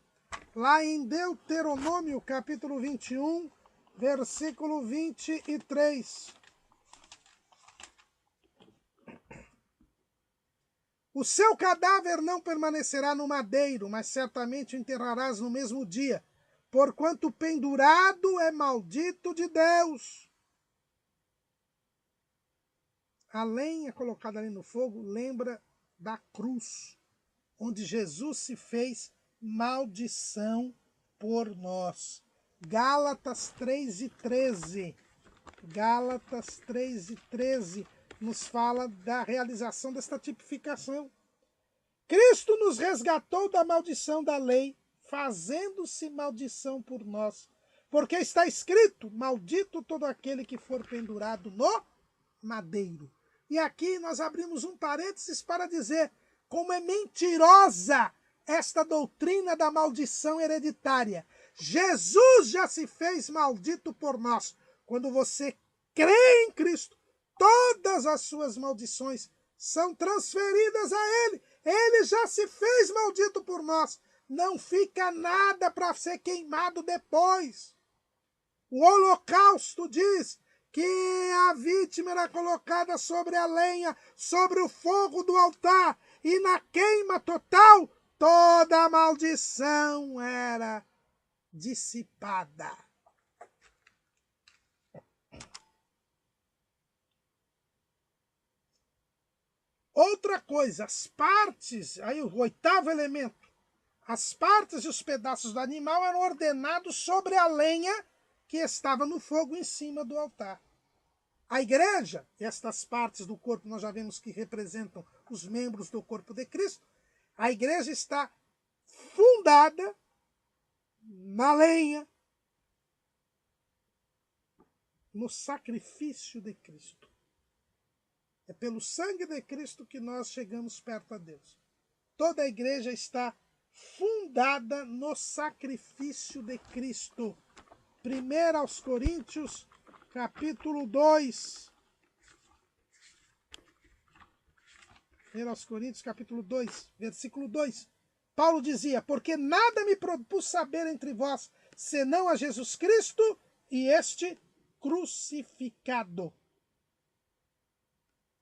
Lá em Deuteronômio, capítulo 21, versículo 23. O seu cadáver não permanecerá no madeiro, mas certamente o enterrarás no mesmo dia, porquanto pendurado é maldito de Deus. A lenha colocada ali no fogo lembra da cruz, onde Jesus se fez maldição por nós. Gálatas 3:13. Gálatas 3:13 nos fala da realização desta tipificação. Cristo nos resgatou da maldição da lei, fazendo-se maldição por nós. Porque está escrito, maldito todo aquele que for pendurado no madeiro. E aqui nós abrimos um parênteses para dizer como é mentirosa esta doutrina da maldição hereditária. Jesus já se fez maldito por nós. Quando você crê em Cristo, todas as suas maldições são transferidas a Ele. Ele já se fez maldito por nós. Não fica nada para ser queimado depois. O holocausto diz que a vítima era colocada sobre a lenha, sobre o fogo do altar, e na queima total, toda a maldição era dissipada. Outra coisa, as partes, aí o oitavo elemento, as partes e os pedaços do animal eram ordenados sobre a lenha que estava no fogo em cima do altar. A igreja, estas partes do corpo nós já vimos que representam os membros do corpo de Cristo, a igreja está fundada na lenha, no sacrifício de Cristo. É pelo sangue de Cristo que nós chegamos perto a Deus. Toda a igreja está fundada no sacrifício de Cristo. 1 aos Coríntios, capítulo 2. 1 aos Coríntios, capítulo 2, versículo 2. Paulo dizia, porque nada me propus saber entre vós, senão a Jesus Cristo e este crucificado.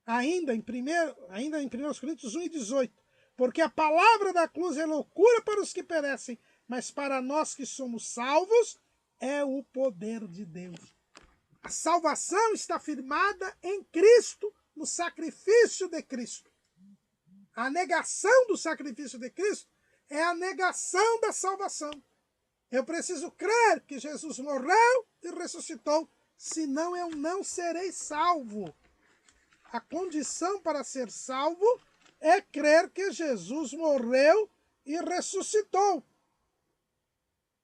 Ainda em 1 Coríntios 1:18, porque a palavra da cruz é loucura para os que perecem, mas para nós que somos salvos, é o poder de Deus. A salvação está firmada em Cristo, no sacrifício de Cristo. A negação do sacrifício de Cristo é a negação da salvação. Eu preciso crer que Jesus morreu e ressuscitou, senão eu não serei salvo. A condição para ser salvo é crer que Jesus morreu e ressuscitou.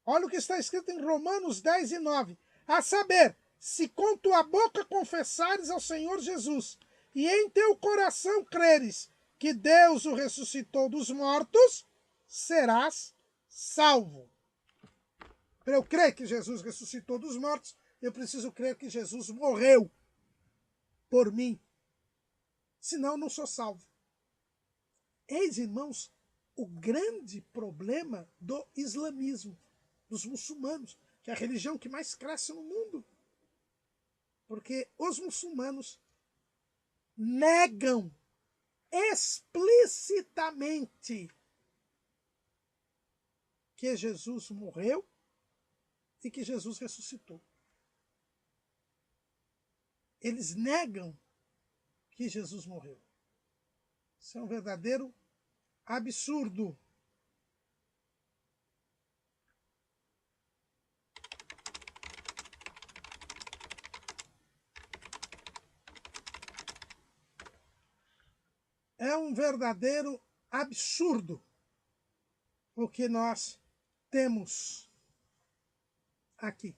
Olha o que está escrito em Romanos 10:9. A saber, Se com tua boca confessares ao Senhor Jesus e em teu coração creres que Deus o ressuscitou dos mortos, serás salvo. Para eu crer que Jesus ressuscitou dos mortos, eu preciso crer que Jesus morreu por mim. Senão, não sou salvo. Eis, irmãos, o grande problema do islamismo, dos muçulmanos, que é a religião que mais cresce no mundo. Porque os muçulmanos negam explicitamente que Jesus morreu e que Jesus ressuscitou. Eles negam que Jesus morreu. Isso é um verdadeiro absurdo. É um verdadeiro absurdo o que nós temos aqui.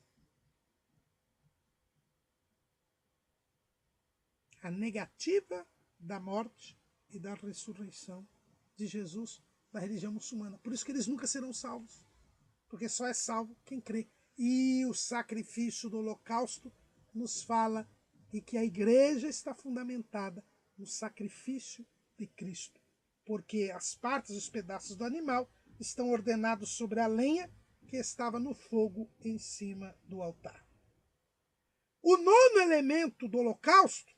A negativa da morte e da ressurreição de Jesus da religião muçulmana. Por isso que eles nunca serão salvos. Porque só é salvo quem crê. E o sacrifício do holocausto nos fala e que a igreja está fundamentada no sacrifício de Cristo. Porque as partes e os pedaços do animal estão ordenados sobre a lenha que estava no fogo em cima do altar. O nono elemento do holocausto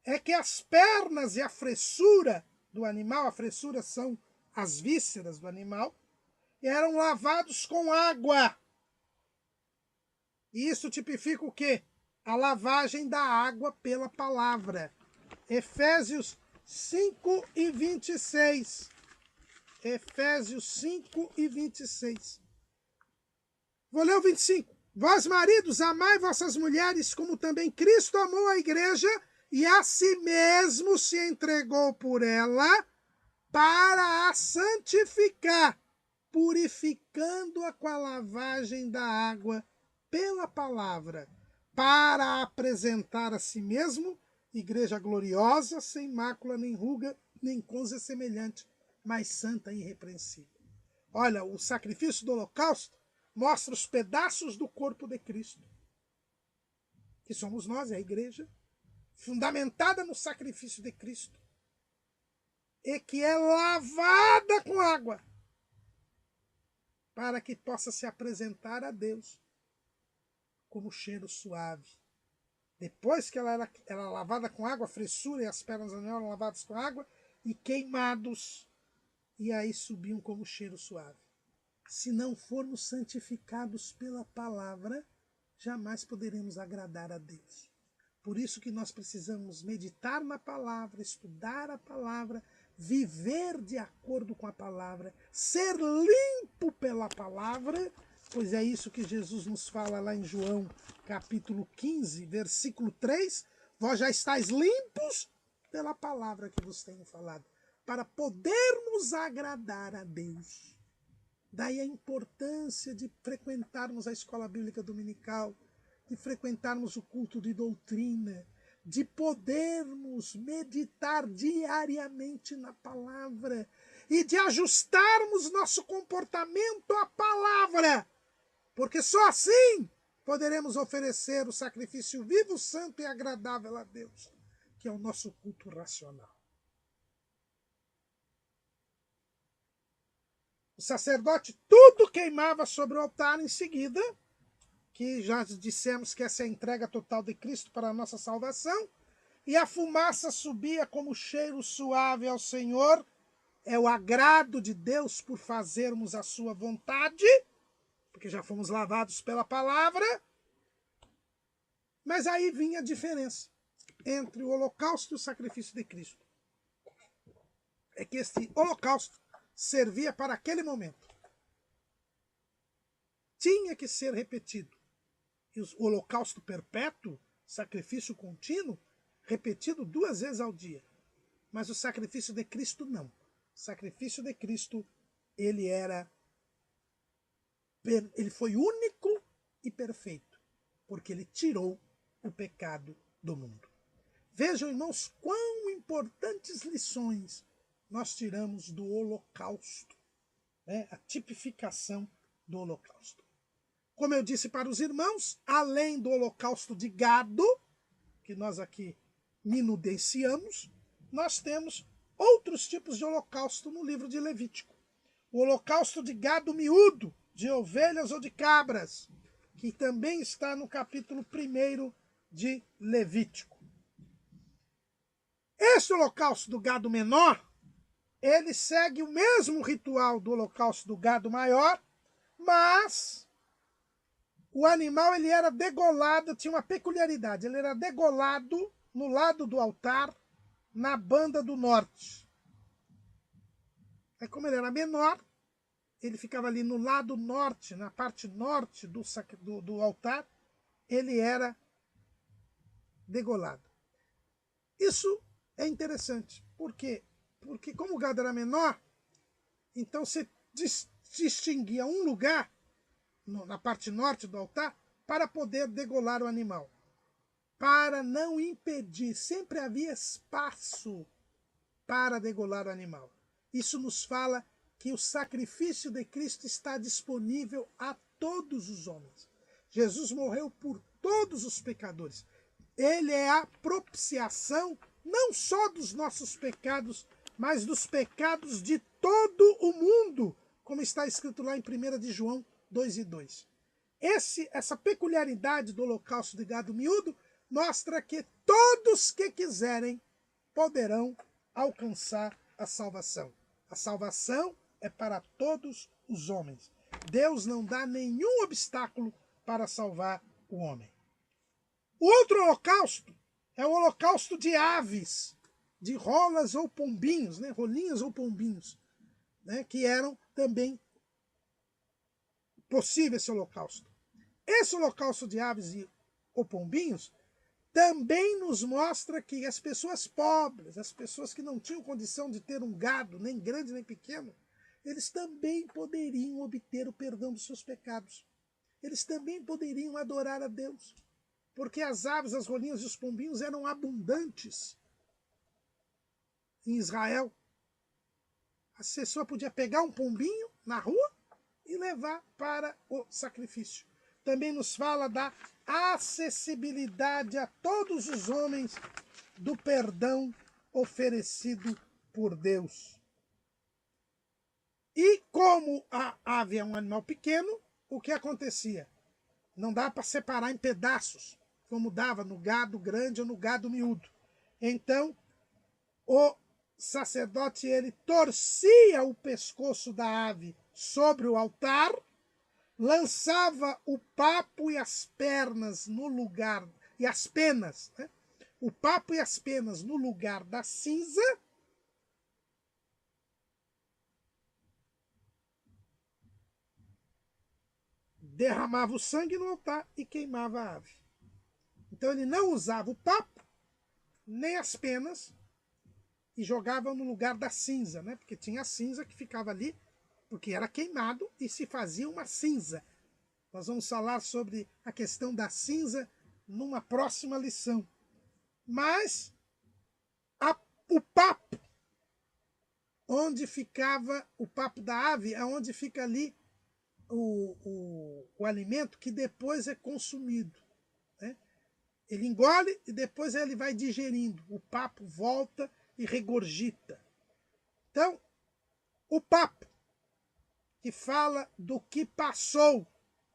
é que as pernas e a fressura do animal, a fressura são as vísceras do animal, eram lavados com água. E isso tipifica o quê? A lavagem da água pela palavra. Efésios 5:26. Efésios 5:26. Vou ler o 25. Vós, maridos, amai vossas mulheres, como também Cristo amou a igreja e a si mesmo se entregou por ela para a santificar, purificando-a com a lavagem da água pela palavra, para apresentar a si mesmo igreja gloriosa, sem mácula, nem ruga, nem coisa semelhante, mas santa e irrepreensível. Olha, o sacrifício do holocausto mostra os pedaços do corpo de Cristo, que somos nós, a igreja, fundamentada no sacrifício de Cristo, e que é lavada com água, para que possa se apresentar a Deus como cheiro suave. Depois que ela era lavada com água, a fressura e as pernas do animal eram lavadas com água e queimados, e aí subiam como cheiro suave. Se não formos santificados pela palavra, jamais poderemos agradar a Deus. Por isso que nós precisamos meditar na palavra, estudar a palavra, viver de acordo com a palavra, ser limpo pela palavra, pois é isso que Jesus nos fala lá em João, capítulo 15, versículo 3. Vós já estáis limpos pela palavra que vos tenho falado, para podermos agradar a Deus. Daí a importância de frequentarmos a escola bíblica dominical, de frequentarmos o culto de doutrina, de podermos meditar diariamente na palavra e de ajustarmos nosso comportamento à palavra, porque só assim poderemos oferecer o sacrifício vivo, santo e agradável a Deus, que é o nosso culto racional. O sacerdote tudo queimava sobre o altar em seguida, que já dissemos que essa é a entrega total de Cristo para a nossa salvação, e a fumaça subia como cheiro suave ao Senhor, é o agrado de Deus por fazermos a sua vontade, porque já fomos lavados pela palavra. Mas aí vinha a diferença entre o holocausto e o sacrifício de Cristo. É que esse holocausto servia para aquele momento. Tinha que ser repetido. E o holocausto perpétuo, sacrifício contínuo, repetido 2 vezes ao dia. Mas o sacrifício de Cristo não. O sacrifício de Cristo, ele foi único e perfeito, porque ele tirou o pecado do mundo. Vejam, irmãos, quão importantes lições nós tiramos do holocausto, né? A tipificação do holocausto. Como eu disse para os irmãos, além do holocausto de gado, que nós aqui minudenciamos, nós temos outros tipos de holocausto no livro de Levítico. O holocausto de gado miúdo, de ovelhas ou de cabras, que também está no capítulo 1 de Levítico. Este holocausto do gado menor, ele segue o mesmo ritual do holocausto do gado maior, mas o animal ele era degolado, tinha uma peculiaridade, ele era degolado no lado do altar, na banda do norte. Aí, como ele era menor, ele ficava ali no lado norte, na parte norte do altar, ele era degolado. Isso é interessante. Por quê? Porque como o gado era menor, então você distinguia um lugar na parte norte do altar para poder degolar o animal. Para não impedir, sempre havia espaço para degolar o animal. Isso nos fala que o sacrifício de Cristo está disponível a todos os homens. Jesus morreu por todos os pecadores. Ele é a propiciação não só dos nossos pecados, mas dos pecados de todo o mundo, como está escrito lá em 1 de João 2:2. Essa peculiaridade do holocausto de gado miúdo mostra que todos que quiserem poderão alcançar a salvação. A salvação é para todos os homens. Deus não dá nenhum obstáculo para salvar o homem. O outro holocausto é o holocausto de aves, de rolas ou pombinhos, né? Rolinhas ou pombinhos, né? Que eram também possível esse holocausto. Esse holocausto de aves ou pombinhos também nos mostra que as pessoas pobres, as pessoas que não tinham condição de ter um gado, nem grande nem pequeno, eles também poderiam obter o perdão dos seus pecados. Eles também poderiam adorar a Deus. Porque as aves, as rolinhas e os pombinhos eram abundantes em Israel. A pessoa podia pegar um pombinho na rua e levar para o sacrifício. Também nos fala da acessibilidade a todos os homens do perdão oferecido por Deus. E como a ave é um animal pequeno, o que acontecia? Não dá para separar em pedaços, como dava no gado grande ou no gado miúdo. Então, o sacerdote ele torcia o pescoço da ave sobre o altar, lançava o papo e as pernas no lugar, e as penas, né? O papo e as penas no lugar da cinza, derramava o sangue no altar e queimava a ave. Então ele não usava o papo, nem as penas, e jogava no lugar da cinza, né? Porque tinha a cinza que ficava ali, porque era queimado e se fazia uma cinza. Nós vamos falar sobre a questão da cinza numa próxima lição. Mas o papo, onde ficava o papo da ave, é onde fica ali o alimento que depois é consumido. Né? Ele engole e depois ele vai digerindo. O papo volta e regurgita. Então, o papo, que fala do que passou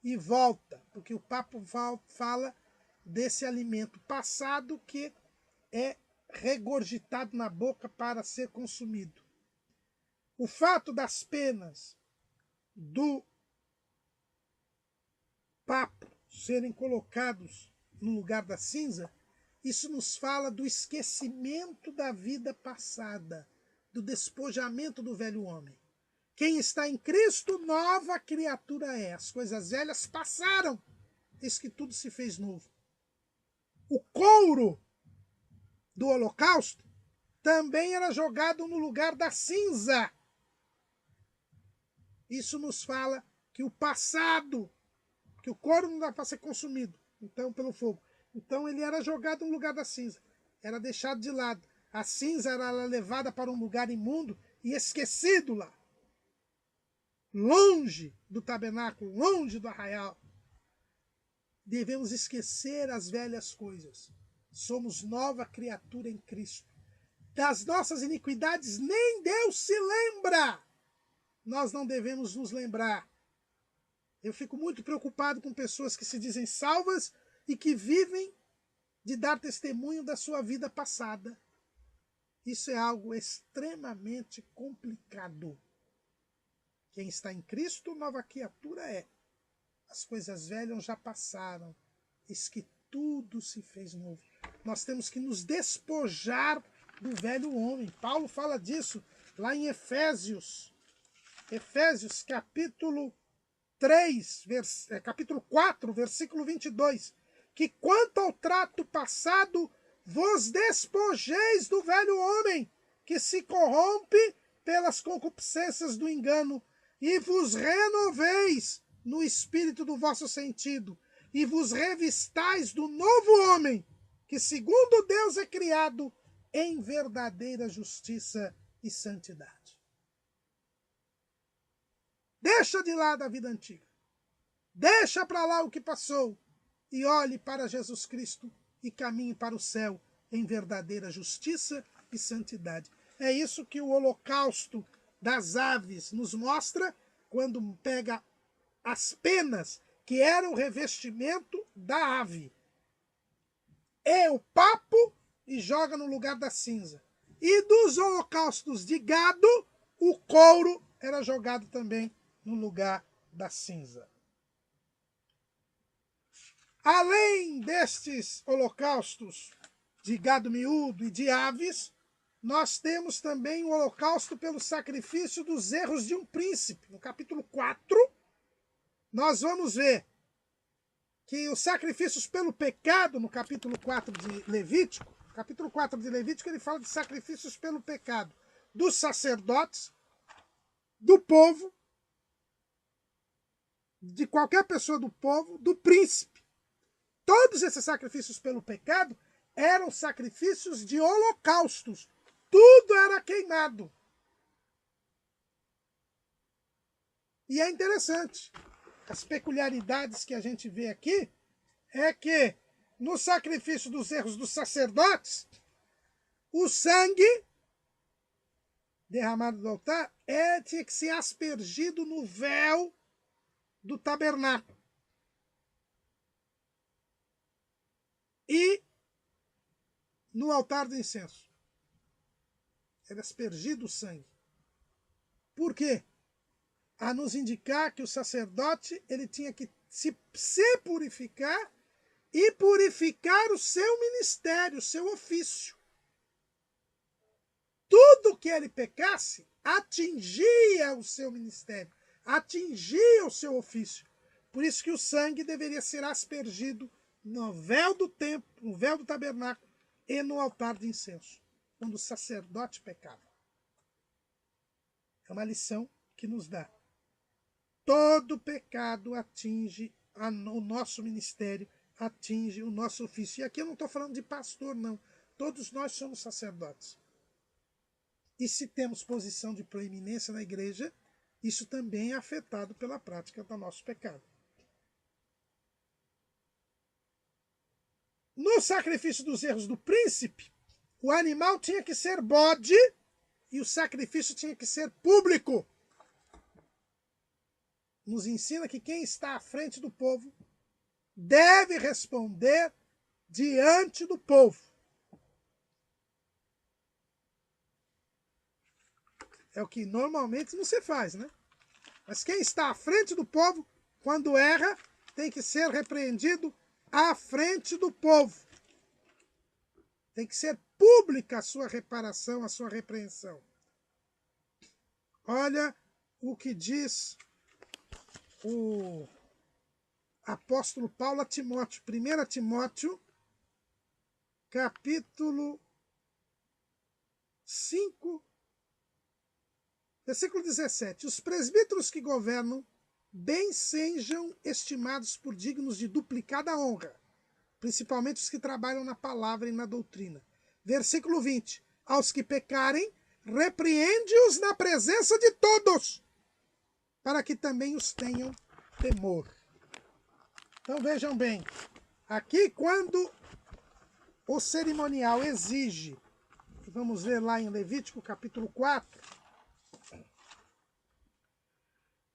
e volta, porque o papo fala desse alimento passado que é regurgitado na boca para ser consumido. O fato das penas do papo serem colocados no lugar da cinza, isso nos fala do esquecimento da vida passada, do despojamento do velho homem. Quem está em Cristo, nova criatura é. As coisas velhas passaram, eis que tudo se fez novo. O couro do holocausto também era jogado no lugar da cinza. Isso nos fala que o passado, que o couro não dá para ser consumido, então pelo fogo. Então ele era jogado no lugar da cinza, era deixado de lado. A cinza era levada para um lugar imundo e esquecido lá, longe do tabernáculo, longe do arraial. Devemos esquecer as velhas coisas. Somos nova criatura em Cristo. Das nossas iniquidades nem Deus se lembra. Nós não devemos nos lembrar. Eu fico muito preocupado com pessoas que se dizem salvas e que vivem de dar testemunho da sua vida passada. Isso é algo extremamente complicado. Quem está em Cristo, nova criatura é. As coisas velhas já passaram, eis que tudo se fez novo. Nós temos que nos despojar do velho homem. Paulo fala disso lá em Efésios. Efésios capítulo 4, versículo 22. Que quanto ao trato passado, vos despojeis do velho homem, que se corrompe pelas concupiscências do engano, e vos renoveis no espírito do vosso sentido, e vos revistais do novo homem, que segundo Deus é criado em verdadeira justiça e santidade. Deixa de lado a vida antiga. Deixa para lá o que passou e olhe para Jesus Cristo e caminhe para o céu em verdadeira justiça e santidade. É isso que o holocausto das aves nos mostra quando pega as penas que eram o revestimento da ave e o papo e joga no lugar da cinza. E dos holocaustos de gado, o couro era jogado também no lugar da cinza. Além destes holocaustos de gado miúdo e de aves, nós temos também o holocausto pelo sacrifício dos erros de um príncipe. No capítulo 4, nós vamos ver que os sacrifícios pelo pecado, no capítulo 4 de Levítico, ele fala de sacrifícios pelo pecado dos sacerdotes, do povo, de qualquer pessoa do povo, do príncipe. Todos esses sacrifícios pelo pecado eram sacrifícios de holocaustos. Tudo era queimado. E é interessante. As peculiaridades que a gente vê aqui é que no sacrifício dos erros dos sacerdotes, o sangue derramado do altar tinha que ser aspergido no véu do tabernáculo. E no altar do incenso. Era aspergido o sangue. Por quê? A nos indicar que o sacerdote ele tinha que se purificar e purificar o seu ministério, o seu ofício. Tudo que ele pecasse atingia o seu ministério, atingia o seu ofício. Por isso que o sangue deveria ser aspergido no véu do templo, no véu do tabernáculo e no altar de incenso, quando o sacerdote pecava. É uma lição que nos dá. Todo pecado atinge o nosso ministério, atinge o nosso ofício. E aqui eu não estou falando de pastor, não. Todos nós somos sacerdotes. E se temos posição de proeminência na igreja, isso também é afetado pela prática do nosso pecado. No sacrifício dos erros do príncipe, o animal tinha que ser bode e o sacrifício tinha que ser público. Nos ensina que quem está à frente do povo deve responder diante do povo. É o que normalmente não se faz, né? Mas quem está à frente do povo, quando erra, tem que ser repreendido à frente do povo. Tem que ser pública a sua reparação, a sua repreensão. Olha o que diz o apóstolo Paulo a Timóteo, 1 Timóteo, capítulo 5, versículo 17. Os presbíteros que governam bem sejam estimados por dignos de duplicada honra, principalmente os que trabalham na palavra e na doutrina. Versículo 20. Aos que pecarem, repreende-os na presença de todos, para que também os tenham temor. Então vejam bem, aqui quando o cerimonial exige, vamos ver lá em Levítico capítulo 4,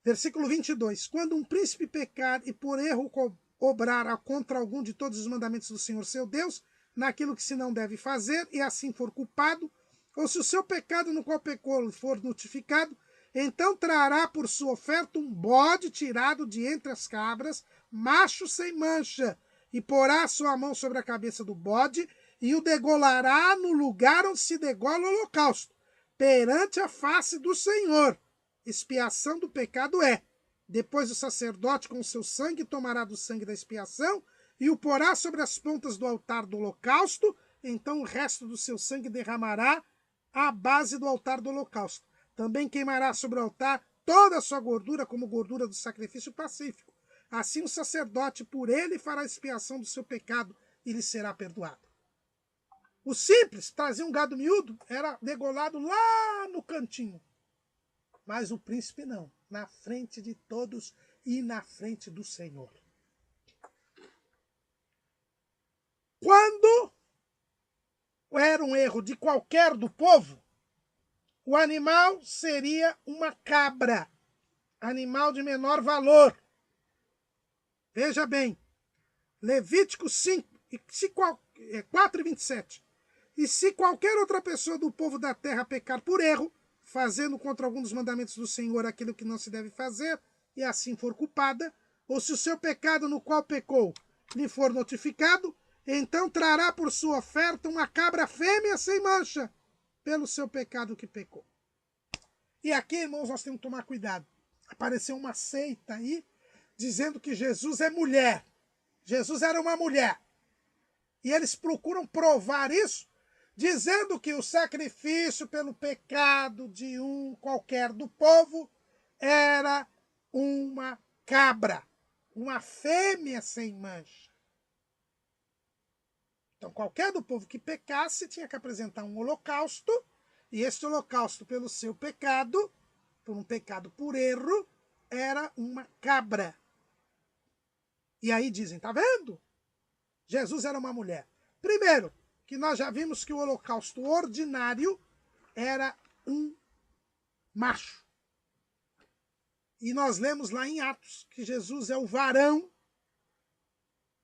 versículo 22, quando um príncipe pecar e por erro obrar contra algum de todos os mandamentos do Senhor seu Deus, naquilo que se não deve fazer, e assim for culpado, ou se o seu pecado no qual pecou for notificado, então trará por sua oferta um bode tirado de entre as cabras, macho sem mancha, e porá a sua mão sobre a cabeça do bode, e o degolará no lugar onde se degola o holocausto, perante a face do Senhor. Expiação do pecado é. Depois o sacerdote com o seu sangue tomará do sangue da expiação, e o porá sobre as pontas do altar do holocausto, então o resto do seu sangue derramará à base do altar do holocausto. Também queimará sobre o altar toda a sua gordura como gordura do sacrifício pacífico. Assim o sacerdote por ele fará expiação do seu pecado e lhe será perdoado. O simples, trazia um gado miúdo, era degolado lá no cantinho. Mas o príncipe não, na frente de todos e na frente do Senhor. Quando era um erro de qualquer do povo, o animal seria uma cabra, animal de menor valor. Veja bem, Levítico 5, 4 e 27. E se qualquer outra pessoa do povo da terra pecar por erro, fazendo contra algum dos mandamentos do Senhor aquilo que não se deve fazer, e assim for culpada, ou se o seu pecado no qual pecou lhe for notificado, então trará por sua oferta uma cabra fêmea sem mancha, pelo seu pecado que pecou. E aqui, irmãos, nós temos que tomar cuidado. Apareceu uma seita aí, dizendo que Jesus é mulher. Jesus era uma mulher. E eles procuram provar isso, dizendo que o sacrifício pelo pecado de um qualquer do povo era uma cabra, uma fêmea sem mancha. Então, qualquer do povo que pecasse tinha que apresentar um holocausto, e este holocausto pelo seu pecado, por um pecado por erro, era uma cabra. E aí dizem, tá vendo? Jesus era uma mulher. Primeiro, que nós já vimos que o holocausto ordinário era um macho. E nós lemos lá em Atos que Jesus é o varão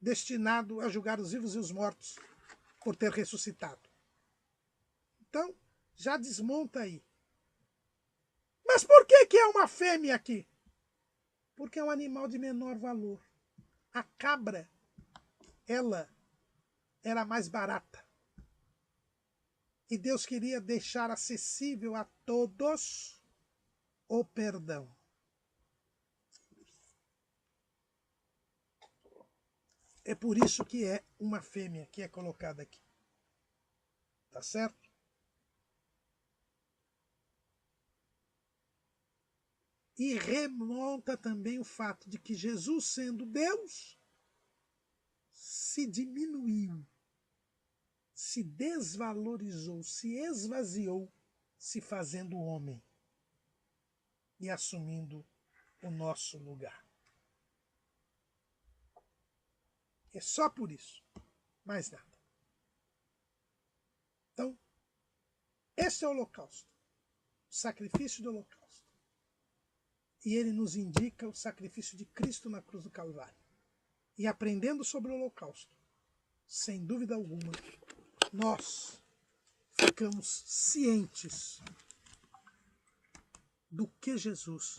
destinado a julgar os vivos e os mortos por ter ressuscitado. Então, já desmonta aí. Mas por que é uma fêmea aqui? Porque é um animal de menor valor. A cabra, ela era mais barata. E Deus queria deixar acessível a todos o perdão. É por isso que é uma fêmea que é colocada aqui. Tá certo? E remonta também o fato de que Jesus, sendo Deus, se diminuiu, se desvalorizou, se esvaziou, se fazendo homem e assumindo o nosso lugar. É só por isso, mais nada. Então, esse é o holocausto, o sacrifício do holocausto. E ele nos indica o sacrifício de Cristo na cruz do Calvário. E aprendendo sobre o holocausto, sem dúvida alguma, nós ficamos cientes do que Jesus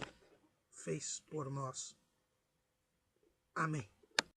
fez por nós. Amém.